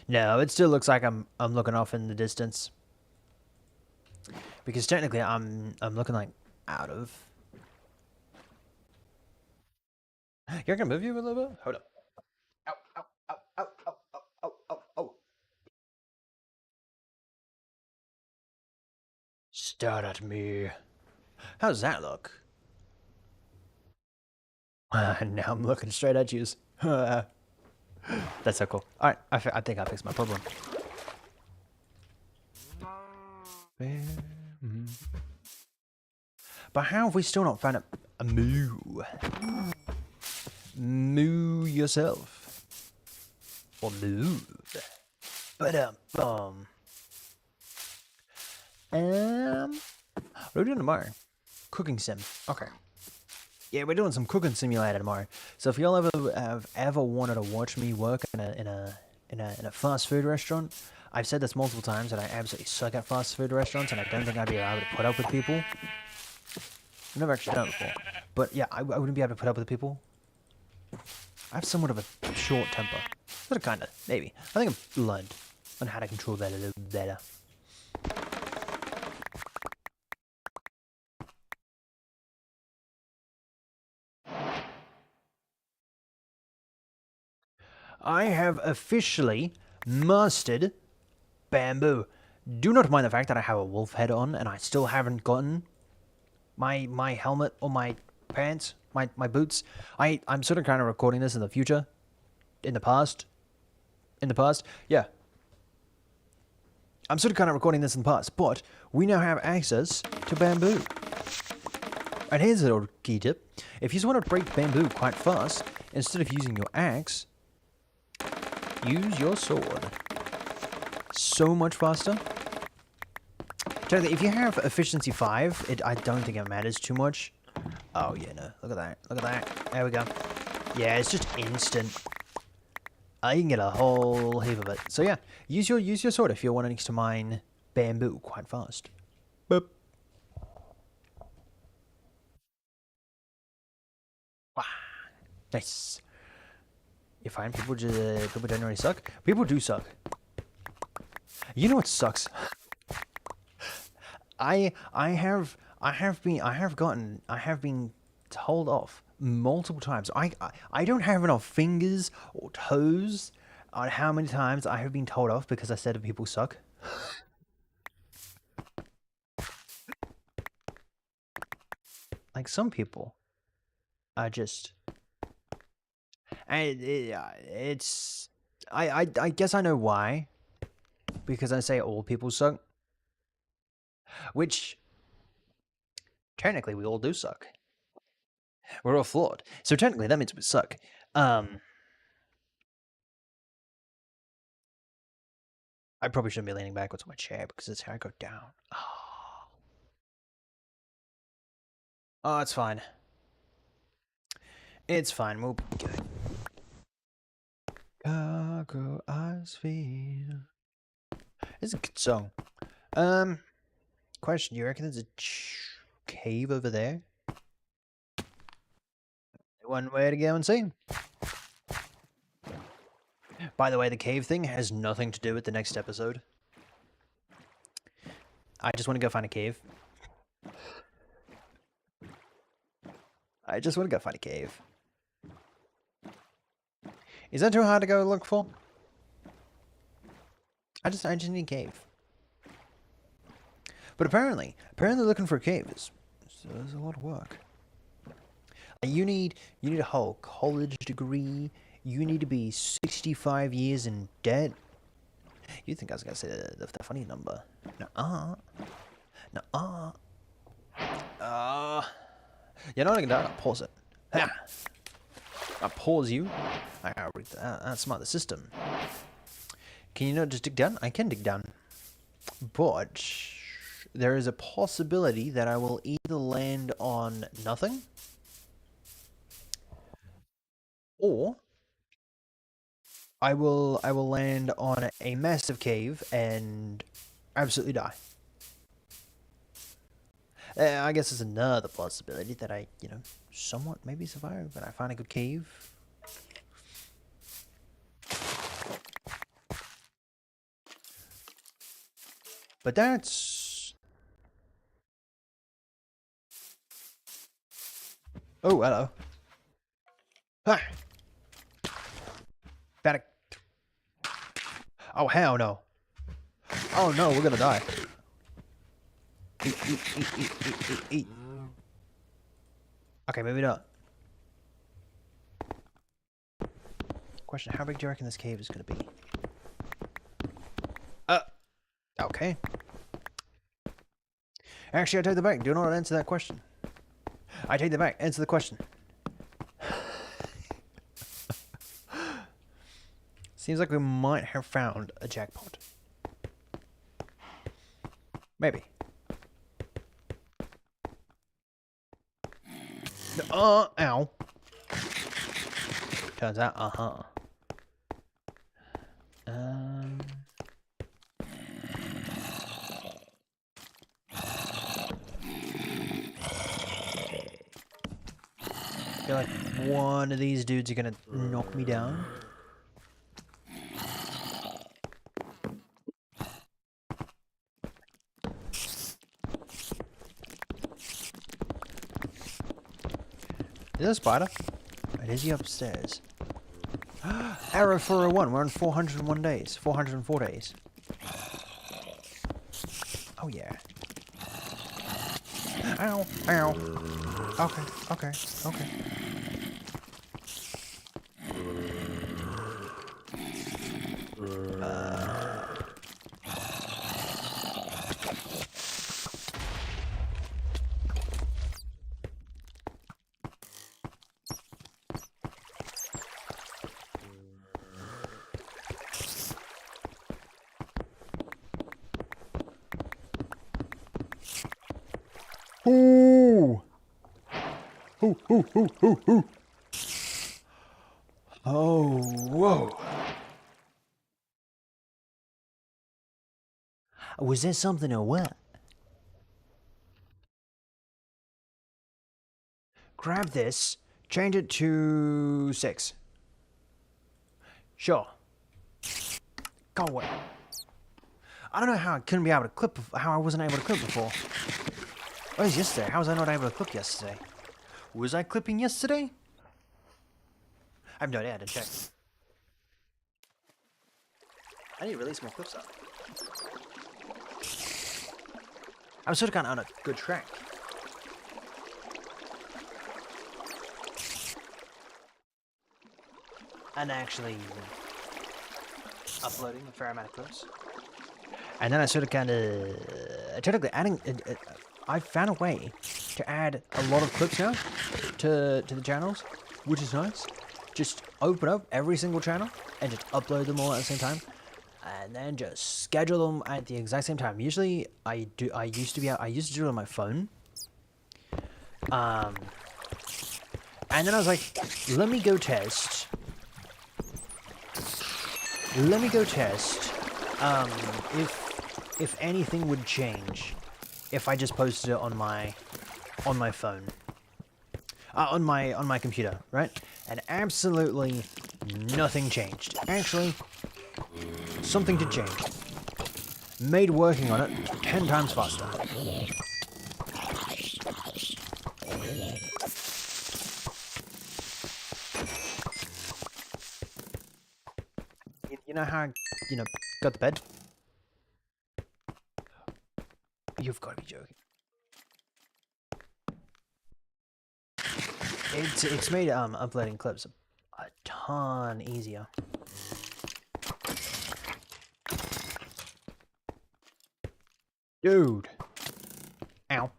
No, it still looks like I'm looking off in the distance. Because technically I'm looking like out of. You're gonna move you a little bit? Hold up. Ow, ow, ow, ow, ow, ow, ow, ow, ow. Stare at me. How's that look? Now I'm looking straight at you. That's so cool. Alright, I think I fixed my problem. But how have we still not found a moo? Moo yourself. Or move. But what are we doing tomorrow? Cooking sim. Okay. Yeah, we're doing some cooking simulator tomorrow. So if y'all have ever wanted to watch me work in a fast food restaurant, I've said this multiple times that I absolutely suck at fast food restaurants, and I don't think I'd be able to put up with people. I've never actually done it before, but yeah, I wouldn't be able to put up with people. I have somewhat of a short temper, sort of, kinda, maybe. I think I've learned on how to control that a little better. I have officially mastered bamboo. Do not mind the fact that I have a wolf head on and I still haven't gotten my helmet or my pants, my boots. I'm sort of kind of recording this in the future. In the past. Yeah. I'm sort of kind of recording this in the past, but we now have access to bamboo. And here's a little key tip. If you just want to break bamboo quite fast, instead of using your axe, use your sword. So much faster. Technically, if you have efficiency 5, I don't think it matters too much. Oh yeah, no. Look at that. Look at that. There we go. Yeah, it's just instant. You can get a whole heap of it. So yeah, use your sword if you're wanting to mine bamboo quite fast. Boop. Wow. Nice. You find people generally suck. People do suck. You know what sucks? I have been told off multiple times. I don't have enough fingers or toes on how many times I have been told off because I said people suck. Like some people are just, and it's I guess I know why, because I say all people suck, which technically we all do suck. We're all flawed. So technically that means we suck. I probably shouldn't be leaning backwards on my chair because that's how I go down. Oh, it's fine. It's fine. We'll be good. Cargo Ice Feed. It's a good song. Question, you reckon there's a cave over there? One way to go and see. By the way, the cave thing has nothing to do with the next episode. I just want to go find a cave. I just want to go find a cave. Is that too hard to go look for? I just need a cave. But apparently looking for a cave is a lot of work. You need a whole college degree. You need to be 65 years in debt. You'd think I was gonna say the funny number. Nuh-uh. Nuh-uh. You know what I can do? I'll pause it. Ha! I pause you. I outsmart the system. Can you not just dig down? I can dig down. But there is a possibility that I will either land on nothing, or I will land on a massive cave and absolutely die. I guess there's another possibility that I, somewhat maybe survive, but I find a good cave. But that's... Oh, hello. Hi. Better... Oh, hell no. Oh no, we're gonna die. Eat, eat, eat, eat, eat, eat, eat. Okay, maybe not. Question, how big do you reckon this cave is gonna be? Okay. Actually, I take that back. Do not answer that question. I take that back. Answer the question. Seems like we might have found a jackpot. Maybe. Ow. Turns out, I feel like one of these dudes are gonna knock me down. Is there a spider? Wait, is he upstairs? Arrow 401, we're on 401 days. 404 days. Oh yeah. Ow, ow. Okay, okay, okay. Ooh! Ooh, ooh, ooh, ooh, ooh. Oh, whoa. Was there something or what? Grab this, change it to 6. Sure. Go away. I don't know how I couldn't be able to clip, how I wasn't able to clip before. What was yesterday? How was I not able to clip yesterday? Was I clipping yesterday? I have no idea, I didn't check. I need to release more clips up. I'm sort of kind of on a good track. And actually uploading a fair amount of clips. And then I sort of kind of... technically adding... I found a way to add a lot of clips now to the channels, which is nice. Just open up every single channel and just upload them all at the same time. And then just schedule them at the exact same time. Usually, I used to do it on my phone. And then I was like, let me go test. If anything would change if I just posted it on my phone, on my computer, right? And absolutely nothing changed. Actually, something did change. Made working on it 10 times faster. You know how I, got the bed? You've got to be joking. It's made uploading clips a ton easier. Dude. Ow.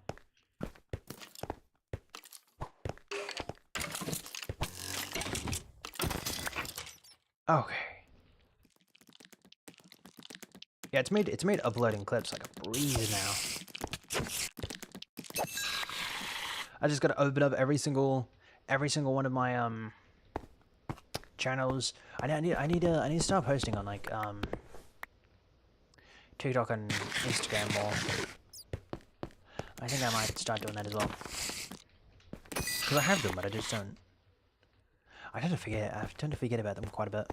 Okay. Yeah, it's made uploading clips like a breeze now. I just gotta open up every single one of my channels. I need to start posting on like TikTok and Instagram more. I think I might start doing that as well. Because I have them, but I just don't. I tend to forget about them quite a bit.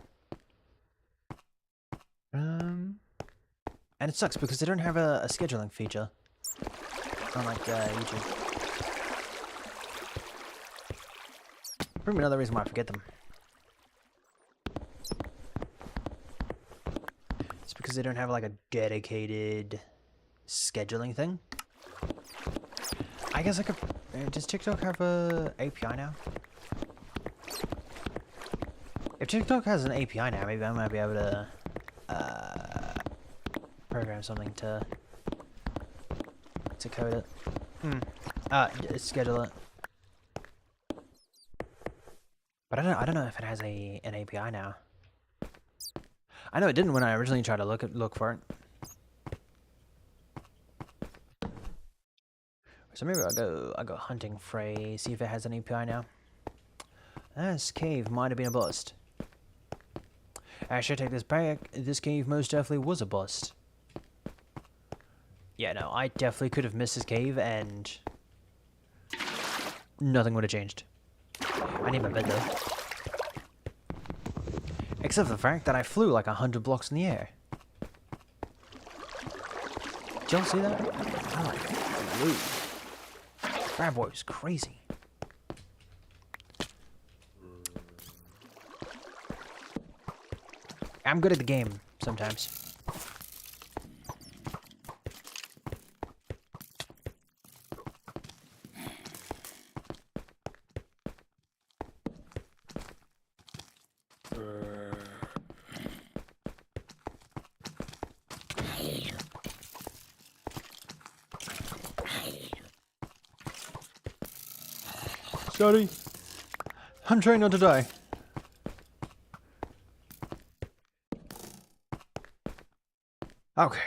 And it sucks because they don't have a scheduling feature on like YouTube. Probably another reason why I forget them. It's because they don't have like a dedicated scheduling thing. I guess I could. Does TikTok have a API now? If TikTok has an API now, maybe I might be able to program something to code it. Schedule it. But I don't know if it has an API now. I know it didn't when I originally tried to look for it. So maybe I'll go hunting for see if it has an API now. This cave might have been a bust. Actually, I take this back. This cave most definitely was a bust. Yeah, no, I definitely could have missed this cave and nothing would have changed. I need my bed though. Except for the fact that I flew like 100 blocks in the air. Did y'all see that? I like flew. Bad boy was crazy. I'm good at the game sometimes. Scotty, I'm trying not to die. Okay.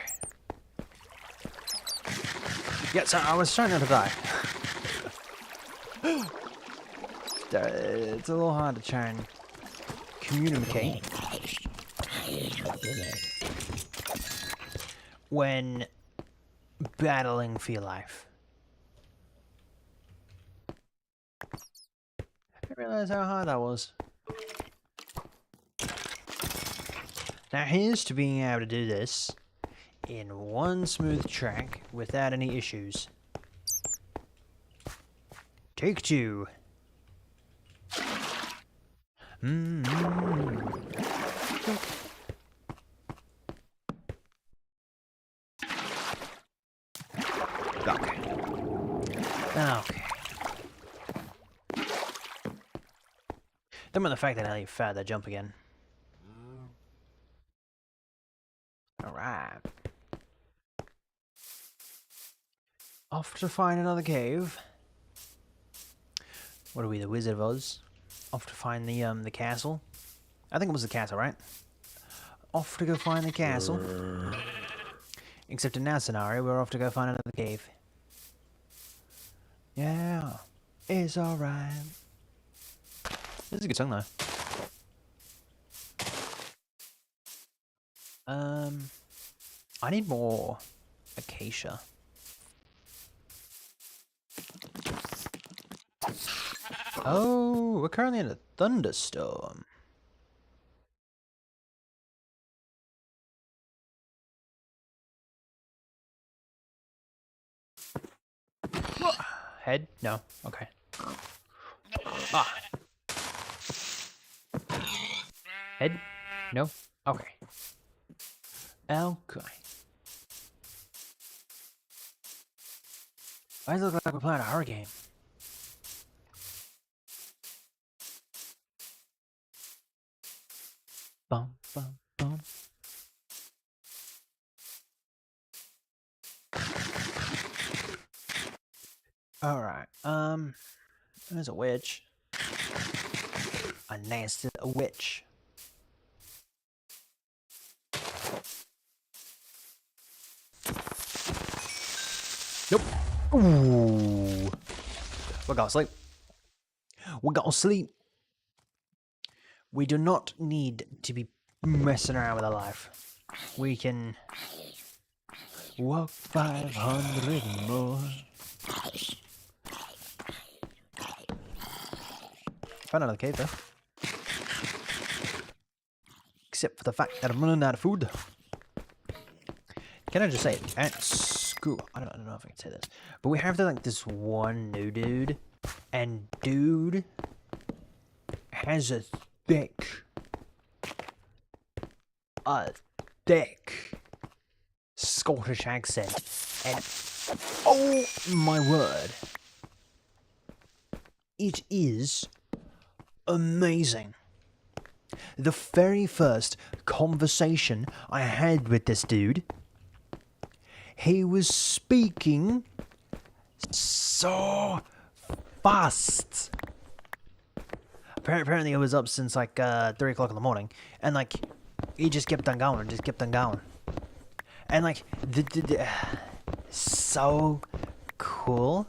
Yeah, so I was trying not to die. It's a little hard to try and communicate when battling for your life. I didn't realize how hard that was. Now here's to being able to do this in one smooth track without any issues. Take two. Okay. Okay. Then with the fact that I failed that jump again. Alright. Off to find another cave. What are we, the Wizard of Oz? Off to find the castle. I think it was the castle, right? Off to go find the castle. Except in our scenario, we're off to go find another cave. Yeah, it's alright. This is a good song, though. I need more acacia. Oh, we're currently in a thunderstorm. Head? No. Okay. Ah. Head? No? Okay. Okay. Why does it look like we're playing a horror game? Bum, bum, bum. Alright, there's a witch. A nasty witch. Nope. Ooh. We gotta sleep. We gotta sleep. We do not need to be messing around with our life. We can walk 500 more. Found another cave though. Except for the fact that I'm running out of food. Can I just say it? At school, I don't know if I can say this, but we have this one new dude, and dude has a thick Scottish accent, and oh my word, it is amazing. The very first conversation I had with this dude, he was speaking so fast. Apparently, I was up since like 3 o'clock in the morning, and like he just kept on going, and like so cool.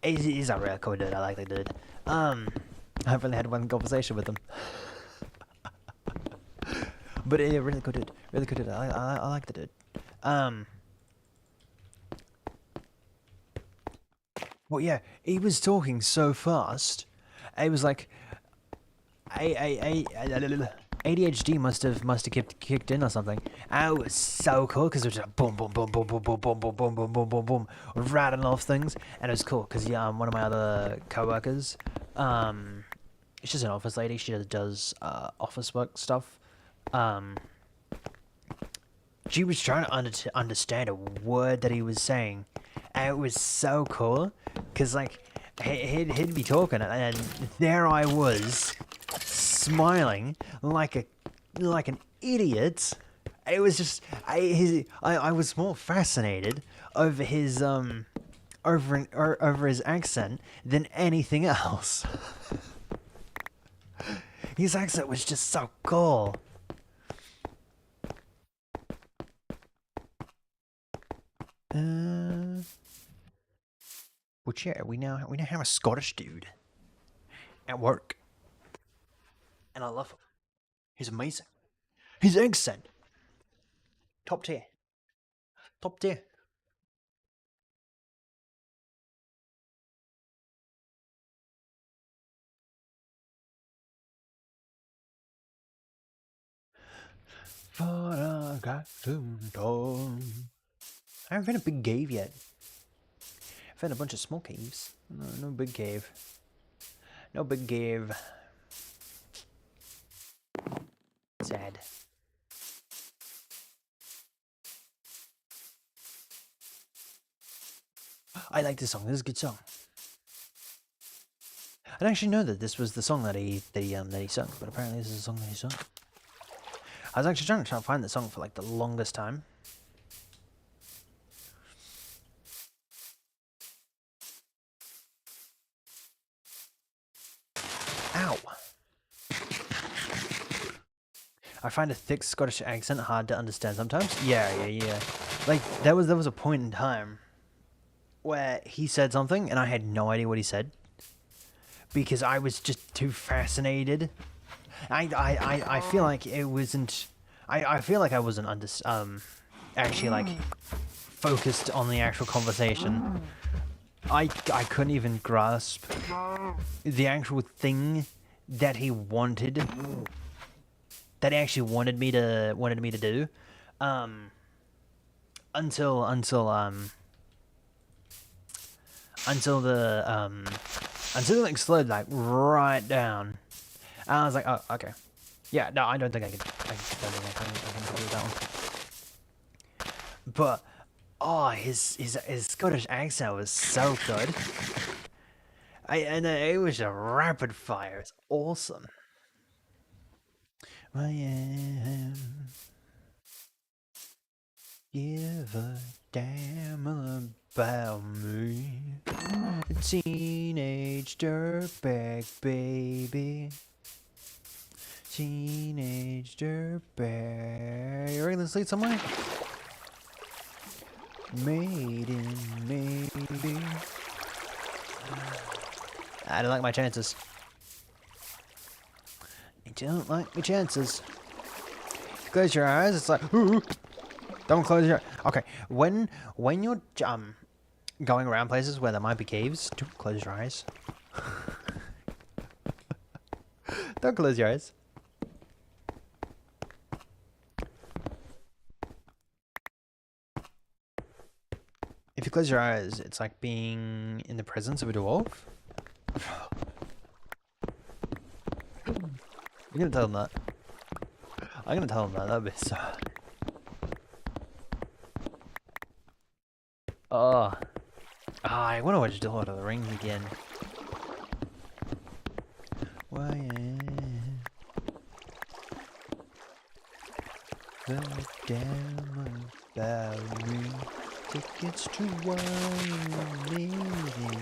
He's a real cool dude. I like the dude. I've only had one conversation with him, but yeah, really good dude. Really good dude. I like the dude. Well, yeah, he was talking so fast. I was like, ADHD must have kicked in or something. And it was so cool because it was just boom, boom, boom, boom, boom, boom, boom, boom, boom, boom, boom, boom, boom, rattling off things, and it was cool because one of my other coworkers, she's just an office lady. She does office work stuff. She was trying to understand a word that he was saying, and it was so cool because like he'd be talking, and there I was smiling like an idiot. It was just I was more fascinated over his over his accent than anything else. His accent was just so cool. Which yeah, we now have a Scottish dude at work, and I love him. He's amazing. His accent, top tier, top tier. For I got some time. I haven't found a big cave yet. I've found a bunch of small caves. No big cave. No big cave. Sad. I like this song. This is a good song. I didn't actually know that this was the song that he sung, but apparently this is the song that he sung. I was actually trying to find the song for like the longest time. Ow! I find a thick Scottish accent hard to understand sometimes. Yeah. Like there was a point in time where he said something and I had no idea what he said because I was just too fascinated. I feel like it wasn't. I feel like I wasn't actually like focused on the actual conversation. I couldn't even grasp the actual thing that he wanted, that he actually wanted me to do, until it like slowed like right down. And I was like, oh, okay. Yeah, no, I don't think I can do that one. But oh, his Scottish accent was so good. And it was a rapid fire. It's awesome. I am. Give a damn about me. A teenage dirtbag baby. Teenage dirtbag. You ready to sleep somewhere? Maiden, maybe. I don't like my chances. I don't like my chances. Close your eyes. It's like, ooh. Don't close your. Okay, when you're going around places where there might be caves, don't close your eyes. Don't close your eyes. If you close your eyes, it's like being in the presence of a dwarf. I'm gonna tell him that. I'm gonna tell him that. That'd be so. Oh. I want to watch Lord of the Rings again. Why? The damn about me. Tickets to one million.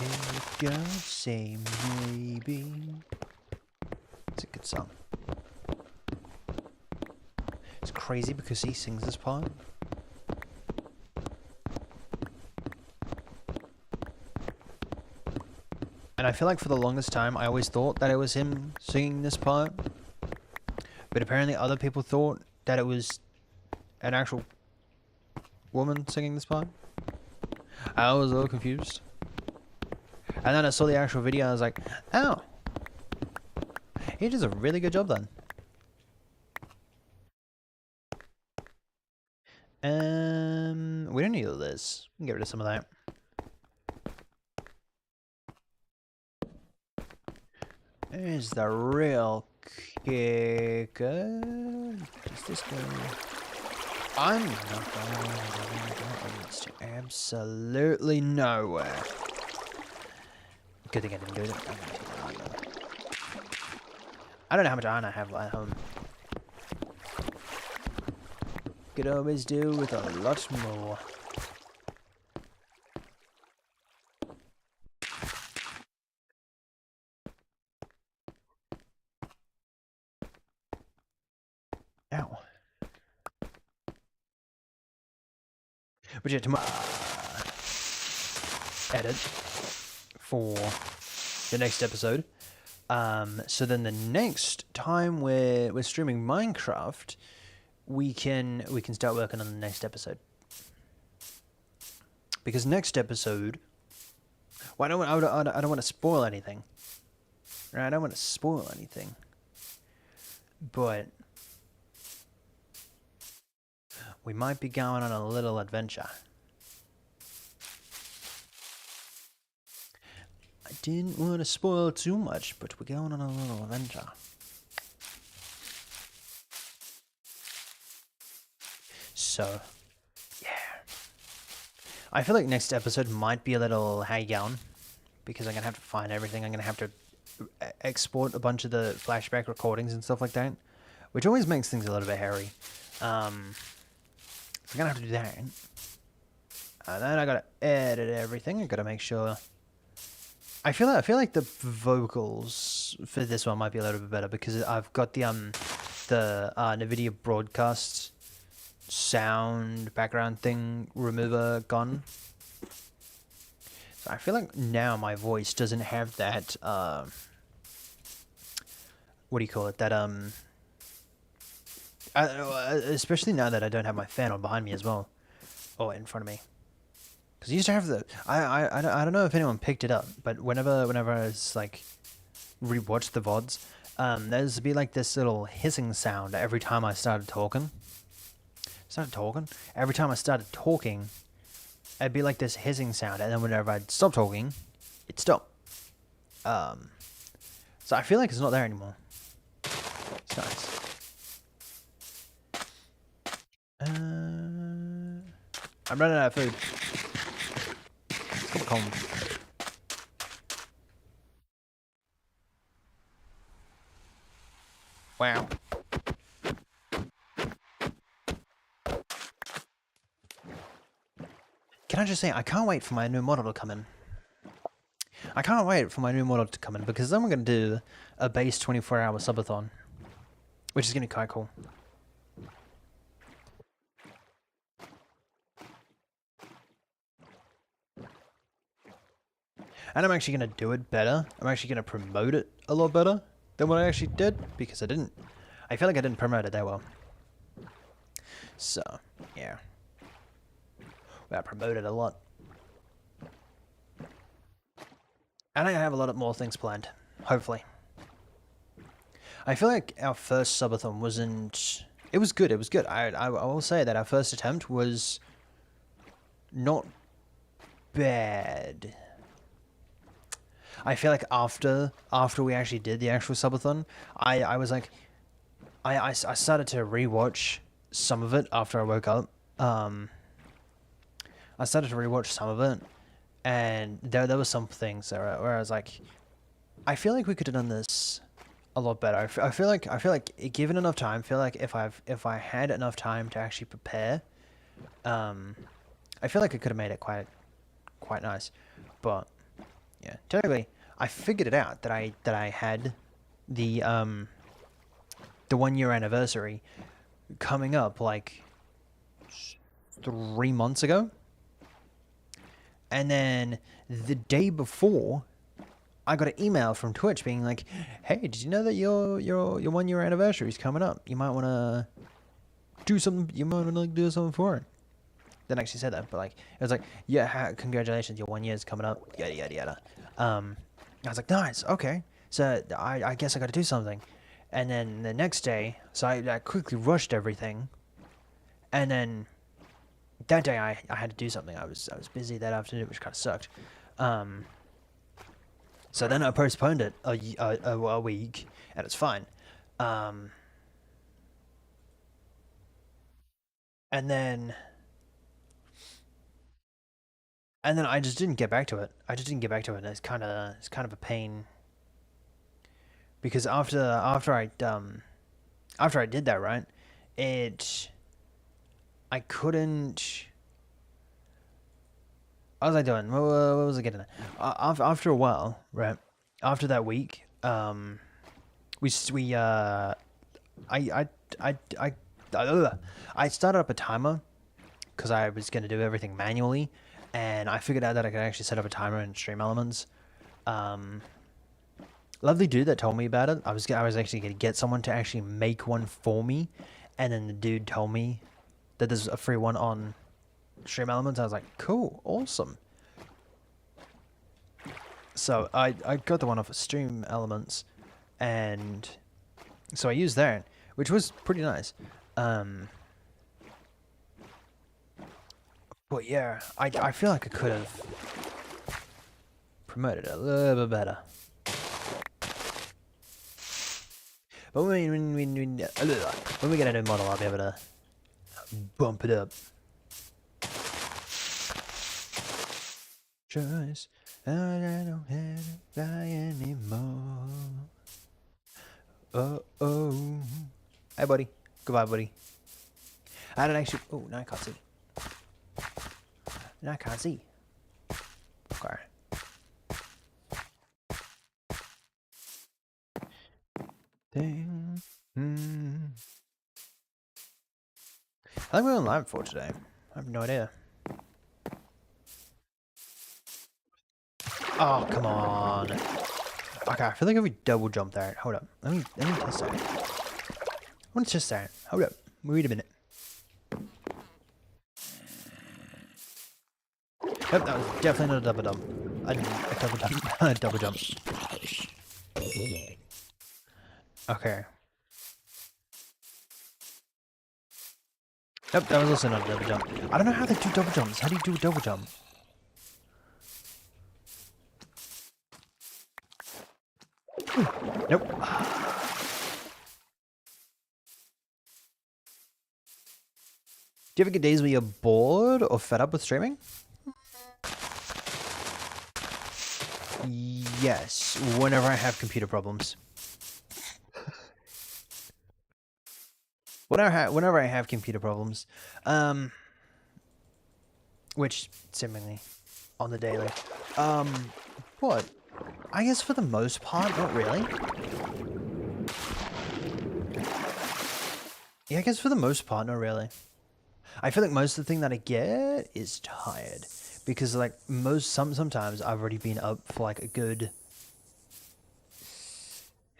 Let go, say maybe. It's a good song. It's crazy because he sings this part. And I feel like for the longest time, I always thought that it was him singing this part. But apparently other people thought that it was an actual woman singing this part. I was a little confused. And then I saw the actual video and I was like, oh. He does a really good job then. We don't need all this. We can get rid of some of that. There's the real kicker. Does this go? I'm not going to absolutely nowhere. Good thing I didn't do it. I don't know how much iron I have at home. Could always do with a lot more. Ow. But yeah, tomorrow edit for the next episode. So then the next time we're streaming Minecraft, we can start working on the next episode. Because next episode, well, I don't want to spoil anything. Right? I don't want to spoil anything. But we might be going on a little adventure. I didn't want to spoil too much, but we're going on a little adventure. So, yeah. I feel like next episode might be a little hang down, because I'm going to have to find everything. I'm going to have to export a bunch of the flashback recordings and stuff like that, which always makes things a little bit hairy. So I'm going to have to do that. And then I got to edit everything. I got to make sure... I feel like the vocals for this one might be a little bit better because I've got the NVIDIA broadcast sound background thing remover gone. So I feel like now my voice doesn't have that what do you call it? That especially now that I don't have my fan on behind me as well, or in front of me. Because I used to have the I don't know if anyone picked it up, but whenever I was like rewatched the VODs, there's be like this little hissing sound every time I started talking. Every time I started talking, it'd be like this hissing sound, and then whenever I'd stop talking, it'd stop. So I feel like it's not there anymore. It's nice. I'm running out of food. Come on. Wow. Can I just say, I can't wait for my new model to come in. I can't wait for my new model to come in, because then we're going to do a base 24-hour subathon, which is going to be quite cool. And I'm actually going to do it better. I'm actually going to promote it a lot better than what I actually did, because I didn't. I feel like I didn't promote it that well. So, yeah. Well, I promoted a lot. And I have a lot of more things planned, hopefully. I feel like our first subathon wasn't... It was good, it was good. I will say that our first attempt was not bad. I feel like after we actually did the actual subathon, I was like... I started to rewatch some of it after I woke up. I started to rewatch some of it, and there were some things where I was like, I feel like we could have done this a lot better. I feel like given enough time, I feel like if I had enough time to actually prepare, I feel like I could have made it quite nice. But yeah, technically, I figured it out that I had the 1 year anniversary coming up like 3 months ago. And then the day before, I got an email from Twitch being like, "Hey, did you know that your 1 year anniversary is coming up? You might want to do something. You might want to do something for it." Didn't actually say that, but like it was like, "Yeah, congratulations, your 1 year is coming up." Yada yada yada. I was like, "Nice, okay." So I guess I got to do something. And then the next day, so I quickly rushed everything, and then that day I had to do something. I was busy that afternoon, which kind of sucked. So then I postponed it a week, and it's fine. And then I just didn't get back to it. And it's kind of a pain, because after I did that, right, I couldn't. What was I doing? What was I getting at? After a while, right? After that week, I started up a timer because I was gonna do everything manually, and I figured out that I could actually set up a timer in Stream Elements. Lovely dude that told me about it. I was actually gonna get someone to actually make one for me, and then the dude told me that there's a free one on Stream Elements. I was like, cool, awesome. So I got the one off of Stream Elements, and so I used that, which was pretty nice. But yeah, I feel like I could have promoted it a little bit better. But when we get a new model, I'll be able to bump it up. Choice, I don't have to fly anymore. Oh. Hey, buddy. Goodbye, buddy. I don't actually. Oh, now I can't see. Now I can't see. Okay. Ding. How long are we on live for today? I have no idea. Oh, come on. Okay, I feel like if we double jump that. Hold up. Let me test that. I want to test that. Hold up. Wait a minute. Yep, that was definitely not a double jump. A double jump. A double jump. Okay. Yep, that was also not a double jump. I don't know how they do double jumps. How do you do a double jump? Nope. Do you ever get days where you're bored or fed up with streaming? Yes, whenever I have computer problems. Whenever I have computer problems, which seemingly on the daily, what? I guess for the most part, not really. Yeah, I guess for the most part, not really. I feel like most of the thing that I get is tired. because like sometimes I've already been up for like a good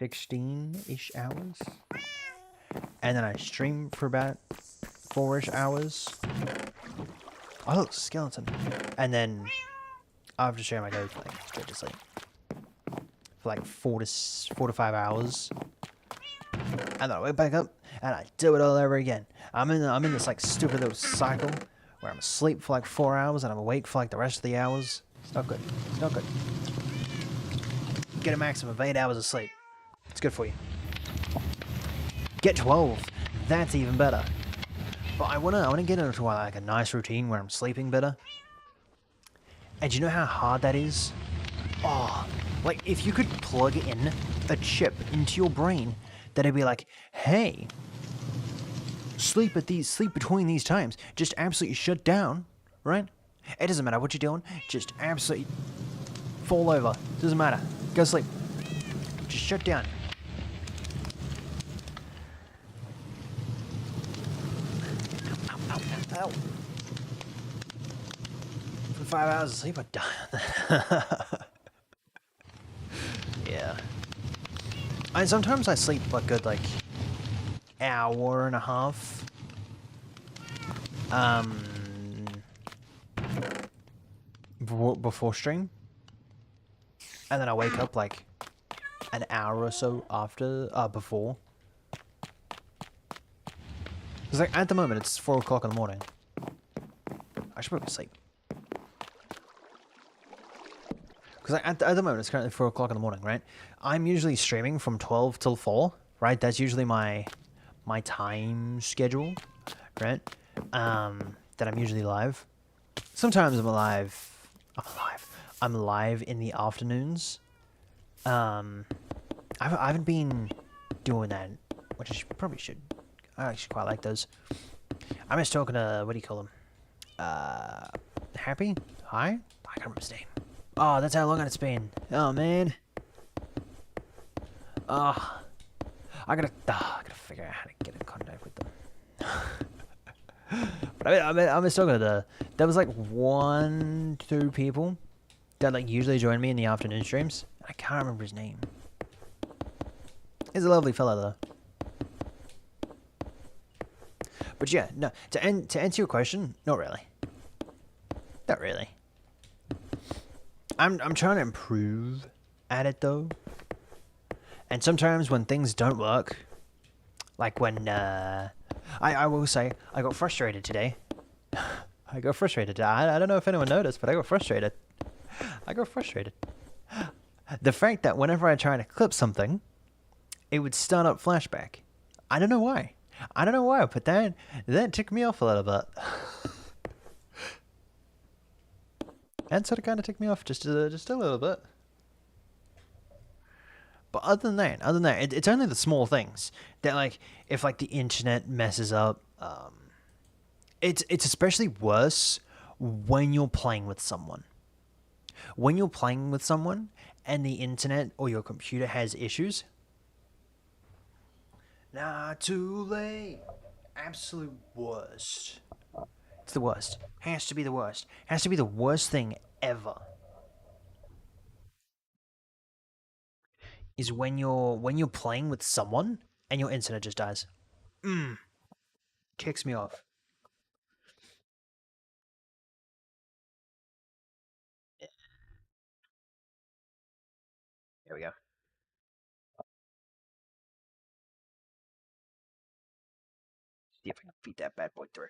16-ish hours, and then I stream for about 4-ish hours. Oh, look, skeleton. And then after stream I go like straight to sleep for like 4 to 5 hours, and then I wake back up and I do it all over again. I'm in this like stupid little cycle where I'm asleep for like 4 hours and I'm awake for like the rest of the hours. It's not good. It's not good. Get a maximum of 8 hours of sleep. It's good for you. Get 12. That's even better. But I wanna get into like a nice routine where I'm sleeping better. And do you know how hard that is? Oh, like if you could plug in a chip into your brain that'd be like, hey, sleep between these times. Just absolutely shut down, right? It doesn't matter what you're doing. Just absolutely fall over. Doesn't matter. Go sleep. Just shut down. Ow. For 5 hours of sleep, I'd die. Yeah. And sometimes I sleep a good, like, hour and a half. Before stream. And then I wake up, like, an hour or so after, before. Because, like, at the moment, it's 4 o'clock in the morning. I should probably sleep. Because like, at the moment, it's currently 4 o'clock in the morning, right? I'm usually streaming from 12 till 4, right? That's usually my time schedule, right? That I'm usually live. Sometimes I'm live in the afternoons. I haven't been doing that, which I probably should. I actually quite like those. I'm just talking to, what do you call him? Happy? Hi? I can't remember his name. Oh, that's how long it's been. Oh, man. I gotta figure out how to get in contact with them. But I'm just talking to there was like 1-2 people that like usually join me in the afternoon streams. I can't remember his name. He's a lovely fella though. But yeah, no. To answer your question, not really. Not really. I'm trying to improve at it though. And sometimes when things don't work, like when I will say I got frustrated today. I got frustrated. I don't know if anyone noticed, but I got frustrated. The fact that whenever I try to clip something, it would start up flashback. I don't know why. But that ticked me off a little bit. That sort of kind of ticked me off just a little bit. But other than that, it's only the small things that, like, if like the internet messes up, it's especially worse when you're playing with someone. When you're playing with someone and the internet or your computer has issues. Not too late. Absolute worst. It's the worst. Has to be the worst. Has to be the worst thing ever. Is when you're playing with someone and your internet just dies. Kicks me off. There we go. See if I can feed that bad boy through.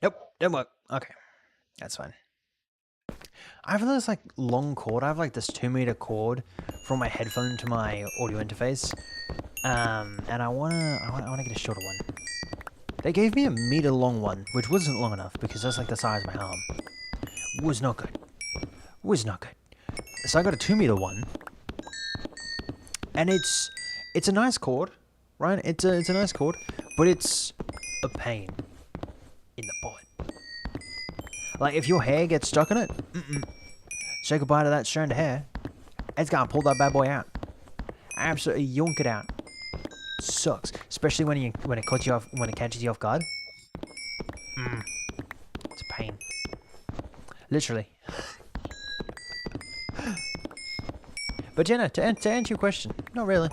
Nope, didn't work. Okay, that's fine. I have this like long cord. I have like this 2-meter cord from my headphone to my audio interface. And I wanna get a shorter one. They gave me a 1-meter-long one, which wasn't long enough because that's like the size of my arm. Was not good. So I got a 2-meter one, and it's a nice cord, right? It's a nice cord, but it's a pain in the butt. Like if your hair gets stuck in it, say goodbye to that strand of hair. It's gonna pull that bad boy out. Absolutely yonk it out. Sucks, especially when it catches you off guard. It's a pain. Literally. But Jenna, to answer your question, not really.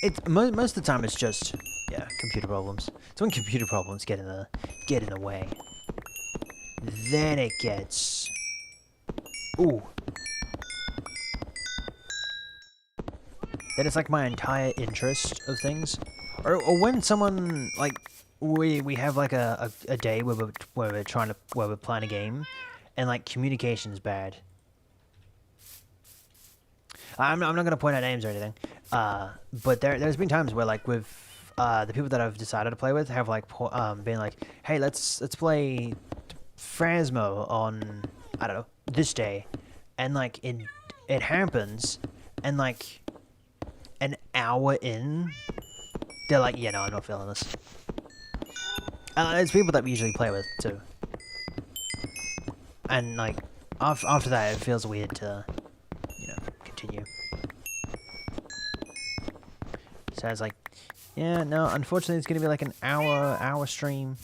It's most of the time it's just computer problems. It's when computer problems get in the way. Then it gets ooh. Then it's like my entire interest of things, or when someone like we have like a day where we're playing a game, and like communication's bad. I'm not gonna point out names or anything, but there's been times where like with the people that I've decided to play with have like been like, hey, let's play Phasmo on, I don't know, this day, and like it happens, and like an hour in, they're like, yeah, no, I'm not feeling this. It's people that we usually play with too, and like after that, it feels weird to continue. So I was like, yeah, no, unfortunately, it's gonna be like an hour stream.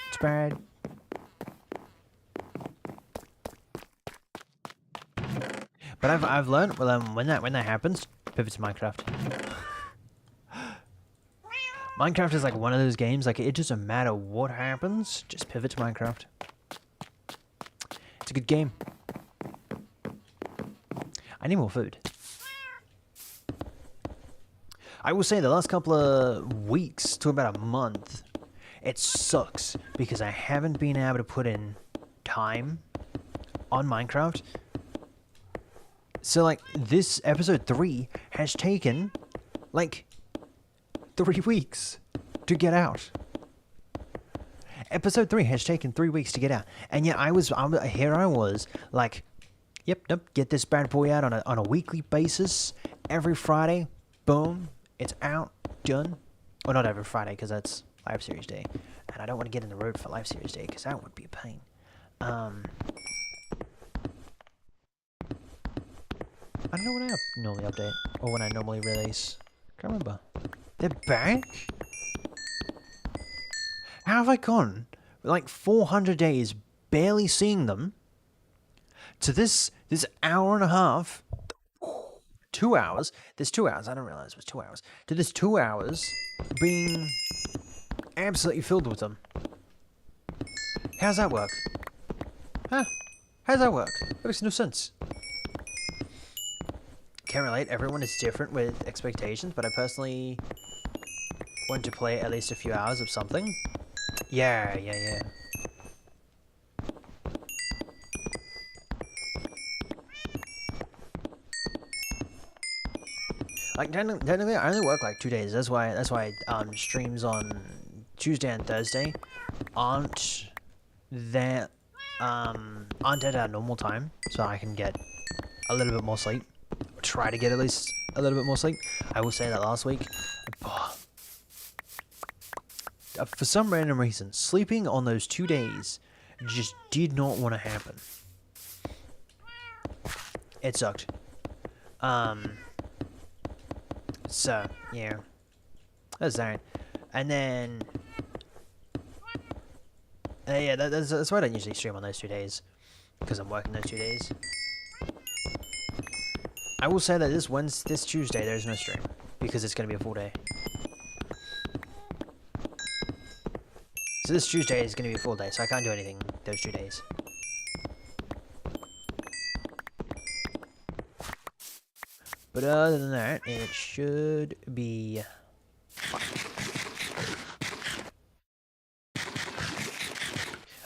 It's bad. But I've learned, well, when that happens, pivot to Minecraft. Minecraft is like one of those games, like it doesn't matter what happens, just pivot to Minecraft. It's a good game. I need more food. I will say the last couple of weeks to about a month, it sucks because I haven't been able to put in time on Minecraft. So like this episode 3 has taken like 3 weeks to get out. Episode 3 has taken 3 weeks to get out, and yet I was like, yep, get this bad boy out on a weekly basis every Friday. Boom, it's out, done. Well, not every Friday because that's Live Series Day, and I don't want to get in the road for Live Series Day because that would be a pain. I don't know when I normally update, or when I normally release. Can't remember. They're back? How have I gone? Like 400 days, barely seeing them, to this hour and a half, 2 hours, this 2 hours, I didn't realize it was 2 hours, to this 2 hours being absolutely filled with them. How's that work? Huh? How's that work? That makes no sense. Can't relate, everyone is different with expectations, but I personally want to play at least a few hours of something. Yeah. Like technically, I only work like 2 days. That's why streams on Tuesday and Thursday aren't at our normal time, so I can get a little bit more sleep. Try to get at least a little bit more sleep. I will say that last week, for some random reason, sleeping on those 2 days just did not want to happen. It sucked. So, yeah. That's that. And then... yeah, that's why I don't usually stream on those 2 days. Because I'm working those 2 days. I will say that this Tuesday, there's no stream. Because it's going to be a full day. So this Tuesday is going to be a full day, so I can't do anything those 2 days. But other than that, it should be fine.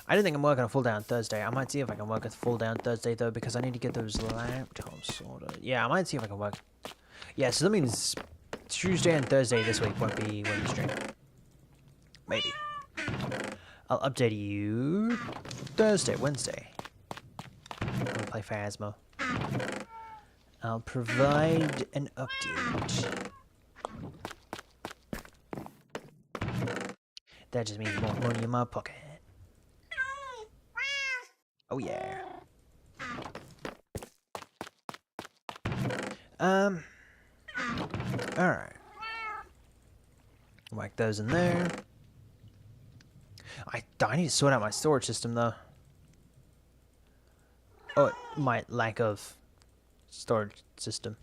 I don't think I'm working a full day on Thursday. I might see if I can work a full day on Thursday, though, because I need to get those laptops sorted. Yeah, I might see if I can work. Yeah, so that means Tuesday and Thursday this week won't be stream. Maybe. I'll update you Wednesday. I'm gonna play Phasmo. I'll provide an update. That just means more money in my pocket. Oh yeah. Alright. Whack those in there. I need to sort out my storage system though. Oh, my lack of storage system.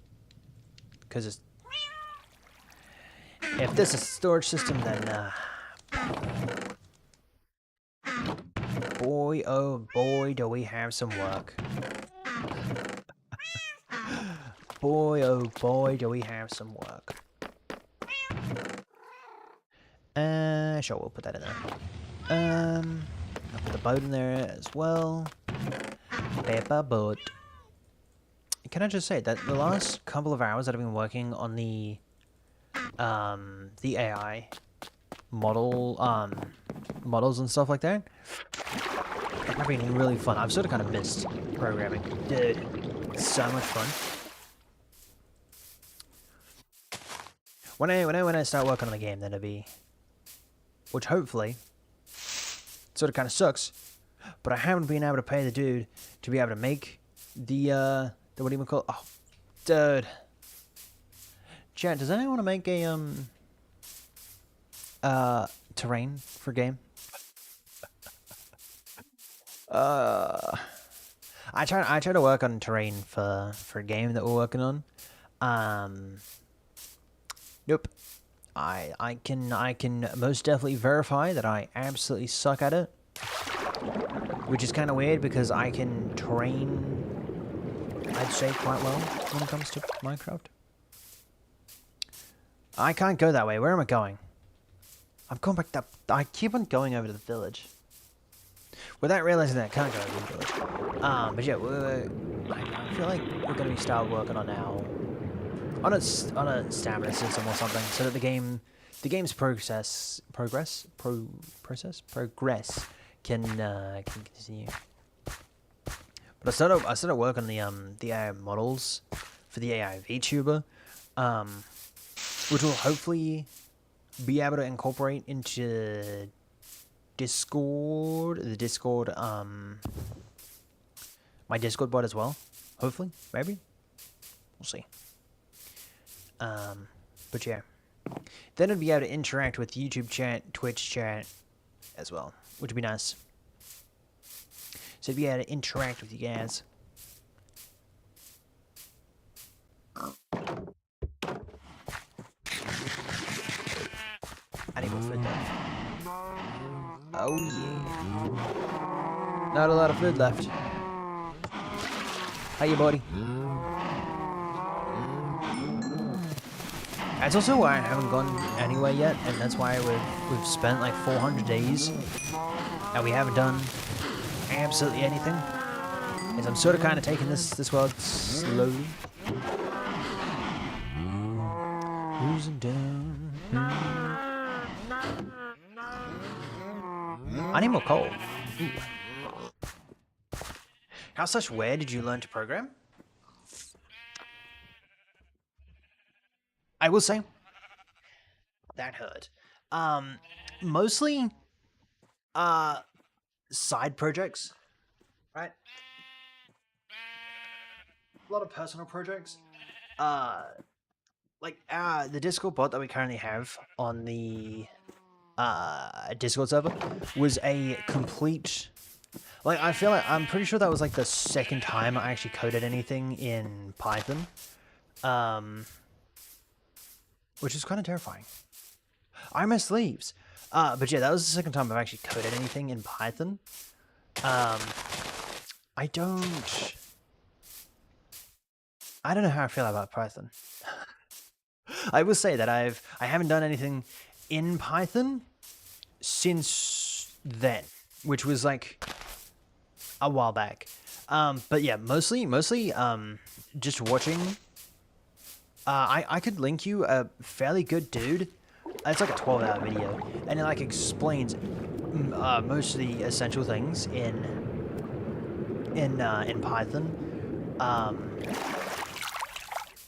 Because if this is a storage system, then boy, oh boy, do we have some work. Boy, oh boy, do we have some work. Sure, we'll put that in there. I'll put the boat in there as well. Paper boat. Can I just say that the last couple of hours that I've been working on the AI models and stuff like that, have been really fun. I've sort of kind of missed programming. Dude, it's so much fun. When I start working on the game, then it'll be, which hopefully, sort of kind of sucks, but I haven't been able to pay the dude to be able to make the what do you call it? Oh, dude. Chat, does anyone want to make a terrain for game? I try to work on terrain for a game that we're working on. Nope. I can most definitely verify that I absolutely suck at it. Which is kind of weird because I can terrain, I'd say, quite well when it comes to Minecraft. I can't go that way. Where am I going? I'm going back that. I keep on going over to the village. Without realizing that I can't go over to the village. But yeah, I feel like we're going to be start working on our on a stamina system or something, so that the game's progress can continue. But I started work on the AI models for the AI VTuber, which will hopefully be able to incorporate into Discord, my Discord bot as well. Hopefully, maybe, we'll see. But yeah, then it'd be able to interact with YouTube chat, Twitch chat as well, which would be nice. So it'd be able to interact with you guys. I need more food though. Oh yeah. Not a lot of food left. Hiya, buddy. That's also why I haven't gone anywhere yet, and that's why we've spent like 400 days and we haven't done absolutely anything. Is I'm sort of kind of taking this world slowly. Losing down. I need more coal. Ooh. Where did you learn to program? I will say that hurt. Mostly side projects, right? A lot of personal projects. Like the Discord bot that we currently have on the Discord server was a complete, like, I feel like I'm pretty sure that was like the second time I actually coded anything in Python. Which is kind of terrifying. I miss leaves. But yeah, that was the second time I've actually coded anything in Python. I don't know how I feel about Python. I will say that I haven't done anything in Python since then, which was like a while back. But yeah, mostly just watching. I could link you a fairly good dude. It's like a 12-hour video, and it like explains most of the essential things in Python.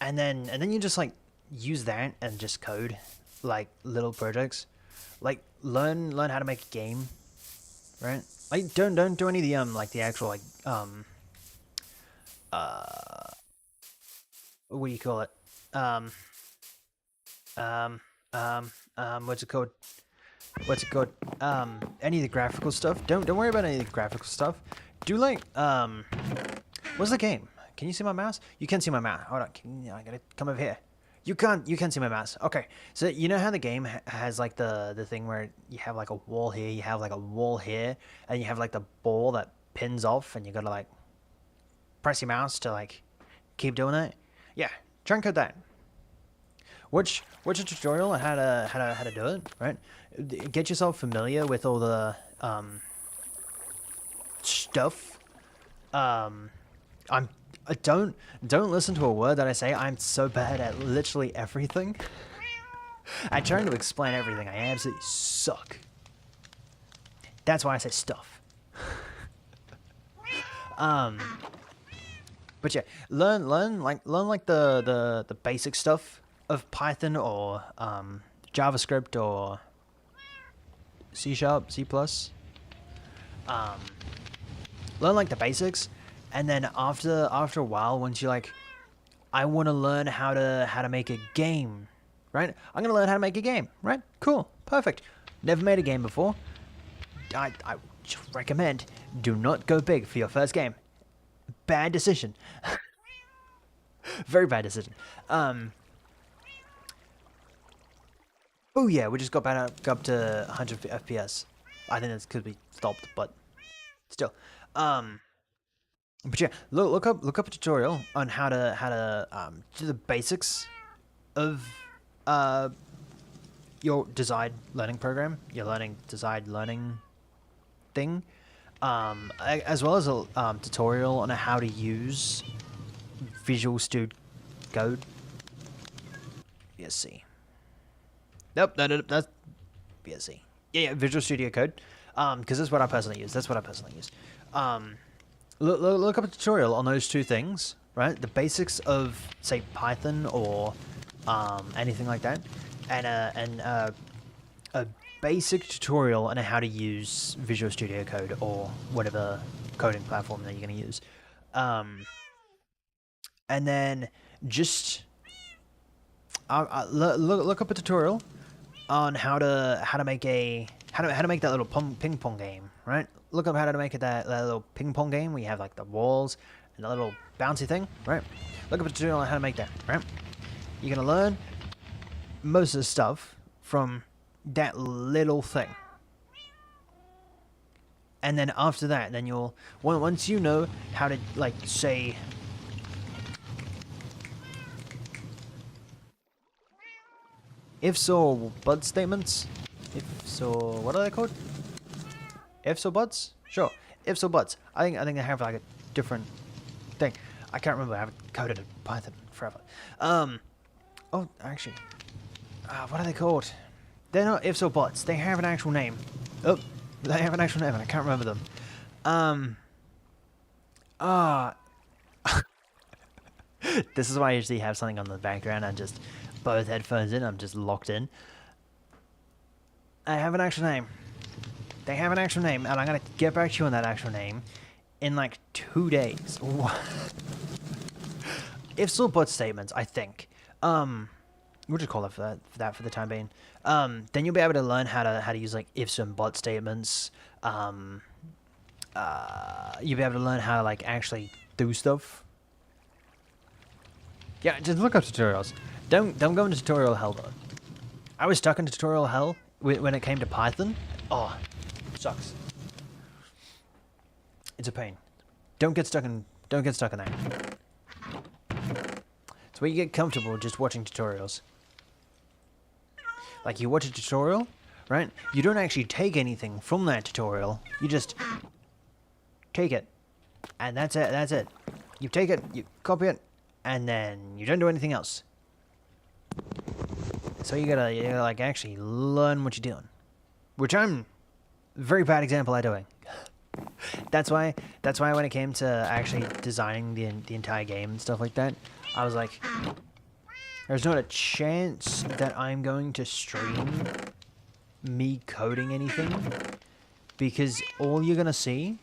And then you just like use that and just code like little projects, like learn how to make a game, right? Like don't do any of the like the actual like what do you call it? What's it called? what's it called? Any of the graphical stuff. Don't worry about any of the graphical stuff. Do like what's the game? Can you see my mouse? You can see my mouse. Hold on, I gotta come over here. You can see my mouse. Okay, so you know how the game has like the thing where you have like a wall here, you have like a wall here, and you have like the ball that pins off, and you gotta like press your mouse to like keep doing it. Yeah, try and code that. Watch a tutorial on how to do it. Right, get yourself familiar with all the stuff. Don't listen to a word that I say. I'm so bad at literally everything. I'm trying to explain everything. I absolutely suck. That's why I say stuff. But yeah, learn like the basic stuff of Python or JavaScript or C#, C+. Learn like the basics, and then after a while, once you're like, I want to learn how to make a game, right? I'm gonna learn how to make a game, right? Cool, perfect. Never made a game before. I recommend do not go big for your first game. Bad decision. Very bad decision. Oh yeah, we just got up to 100 FPS. I think this could be stopped, but still. But yeah, look up a tutorial on how to do the basics of your desired learning program, your desired learning thing, as well as a tutorial on how to use Visual Studio Code. VSC. Nope, no, that's VSC. Yeah, Visual Studio Code. Because that's what I personally use. Look up a tutorial on those two things, right? The basics of, say, Python or anything like that, and a basic tutorial on how to use Visual Studio Code or whatever coding platform that you're going to use. And then just look up a tutorial on how to make that little ping pong game, right? Look up how to make that little ping pong game where you have like the walls and the little bouncy thing, right? Look up a tutorial on how to make that, right? You're gonna learn most of the stuff from that little thing. And then after that, then you'll once you know how to like say if so but statements. If so, what are they called? If so buts? Sure. If so buts. I think they have like a different thing. I can't remember. I haven't coded in Python forever. Oh, actually, what are they called? They're not if so buts. They have an actual name. Oh, they have an actual name, and I can't remember them. This is why I usually have something on the background and just both headphones in. I'm just locked in. I have an actual name. They have an actual name, and I'm gonna get back to you on that actual name in like 2 days. If so but statements, I think. We'll just call it for that for the time being. Then you'll be able to learn how to use like ifs and but statements. You'll be able to learn how to like actually do stuff. Yeah, just look up tutorials. Don't go into tutorial hell though. I was stuck in tutorial hell when it came to Python. Oh, sucks. It's a pain. Don't get stuck in that. It's where you get comfortable just watching tutorials. Like you watch a tutorial, right? You don't actually take anything from that tutorial. You just take it, and that's it. That's it. You take it, you copy it, and then you don't do anything else. So you gotta like actually learn what you're doing, which I'm a very bad example at doing. That's why when it came to actually designing the entire game and stuff like that, I was like, there's not a chance that I'm going to stream me coding anything, because all you're gonna see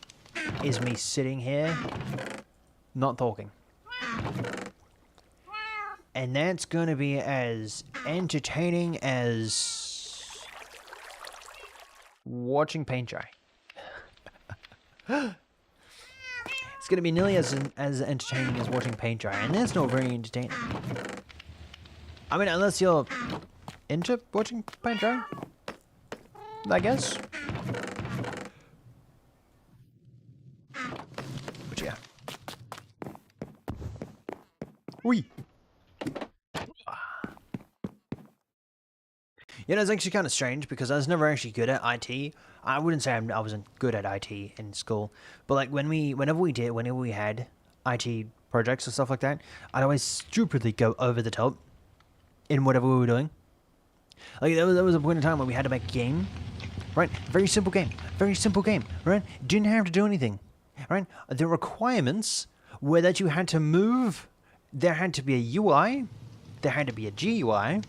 is me sitting here not talking. And that's gonna be as entertaining as watching paint dry. It's gonna be nearly as entertaining as watching paint dry, and that's not very entertaining. I mean, unless you're into watching paint dry, I guess. But yeah. Wee. You know, it's actually kind of strange because I was never actually good at IT. I wouldn't say I wasn't good at IT in school, but like whenever we had IT projects or stuff like that, I'd always stupidly go over the top in whatever we were doing. Like there was a point in time when we had to make a game, right? Very simple game, right? Didn't have to do anything, right? The requirements were that you had to move. There had to be a UI, there had to be a GUI.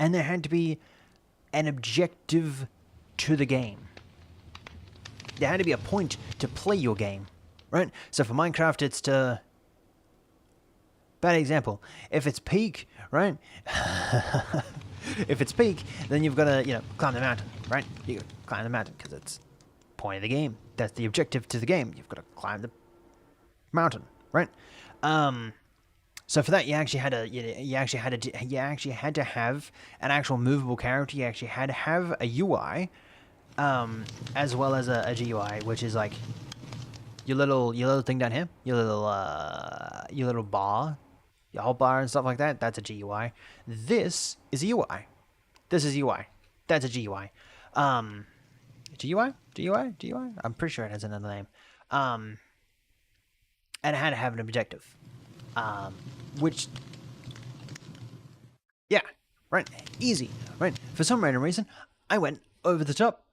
And there had to be an objective to the game. There had to be a point to play your game, right? So for Minecraft, it's to... Bad example. If it's peak, right? If it's peak, then you've got to, climb the mountain, right? You got to climb the mountain because it's the point of the game. That's the objective to the game. You've got to climb the mountain, right? So for that, you actually had to have an actual movable character. You actually had to have a UI, as well as a GUI, which is like your little thing down here, your little bar, your whole bar and stuff like that. That's a GUI. This is a UI. This is UI. That's a GUI. GUI. I'm pretty sure it has another name. And it had to have an objective. Which, yeah, right, easy, right? For some random reason, I went over the top.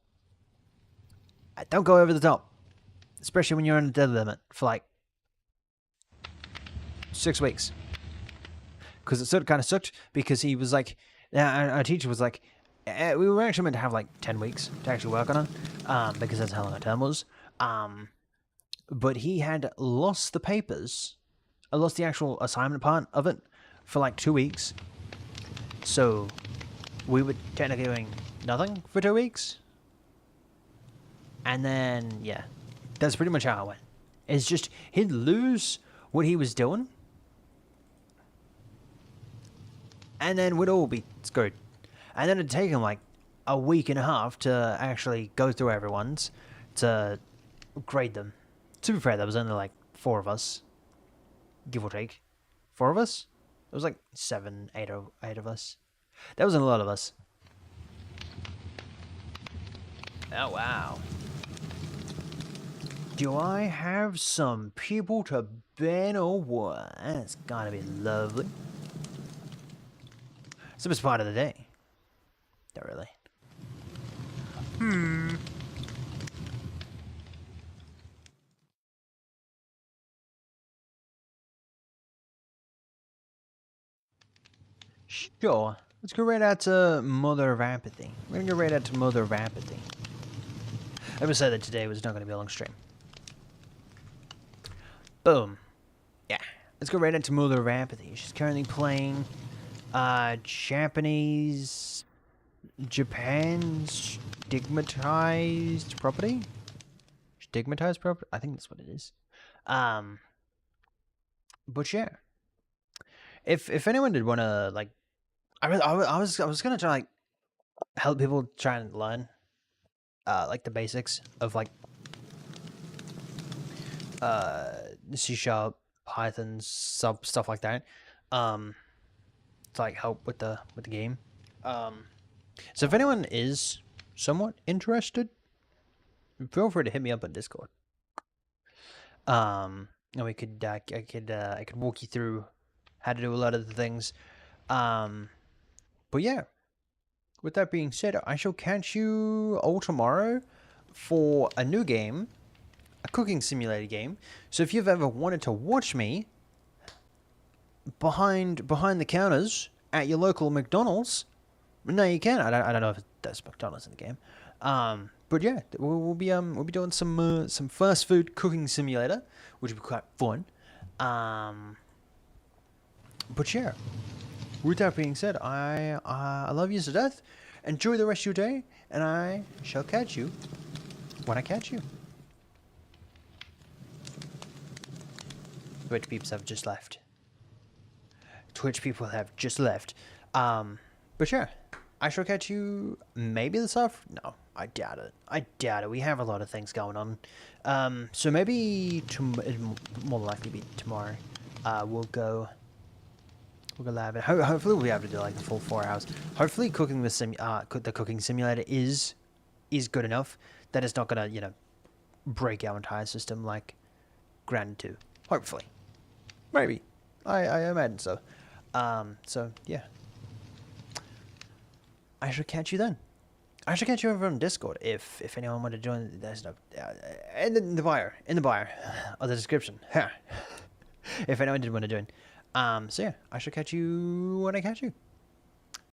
Don't go over the top, especially when you're on a dead limit for like 6 weeks. Because it sort of kind of sucked because he was like, our teacher was like, we were actually meant to have like 10 weeks to actually work on it, because that's how long our term was. But he had lost the papers. I lost the actual assignment part of it for like 2 weeks. So we were technically doing nothing for 2 weeks. And then, yeah, that's pretty much how it went. It's just, he'd lose what he was doing. And then we'd all be screwed. And then it'd take him like a week and a half to actually go through everyone's to grade them. To be fair, there was only like 4 of us. Give or take. 4 of us? It was like 7, 8 of us. That wasn't a lot of us. Oh, wow. Do I have some people to ban or what? That's gotta be lovely. It's the best part of the day. Not really. Sure. Let's go right out to Mother of Apathy. We're gonna go right out to Mother of Apathy. I would say that today was not gonna be a long stream. Boom. Yeah. Let's go right into Mother of Apathy. She's currently playing Japan's stigmatized property? Stigmatized property? I think that's what it is. But yeah. If anyone did want to like, I was gonna try like help people try and learn like the basics of like C#, Python, stuff like that, to like help with the game. So if anyone is somewhat interested, feel free to hit me up on Discord. And we could I could walk you through how to do a lot of the things. But yeah, with that being said, I shall catch you all tomorrow for a new game, a cooking simulator game. So if you've ever wanted to watch me behind the counters at your local McDonald's, no, you can. I don't know if there's McDonald's in the game. But yeah, we'll be doing some fast food cooking simulator, which will be quite fun. But yeah, with that being said, I love you to death, enjoy the rest of your day, and I shall catch you when I catch you. Twitch peeps have just left. Twitch people have just left. But sure, I shall catch you maybe this afternoon. No, I doubt it. I doubt it. We have a lot of things going on. So maybe it'll more likely be tomorrow. We'll go live. And hopefully we'll be able to do like the full 4 hours. Hopefully cooking the cooking simulator is good enough that it's not gonna, you know, break our entire system like Grand 2. Hopefully. Maybe. I imagine so. So yeah. I shall catch you then. I shall catch you over on Discord if anyone wanted to join. There's no in the bio or the description. If anyone did want to join. So yeah, I shall catch you when I catch you.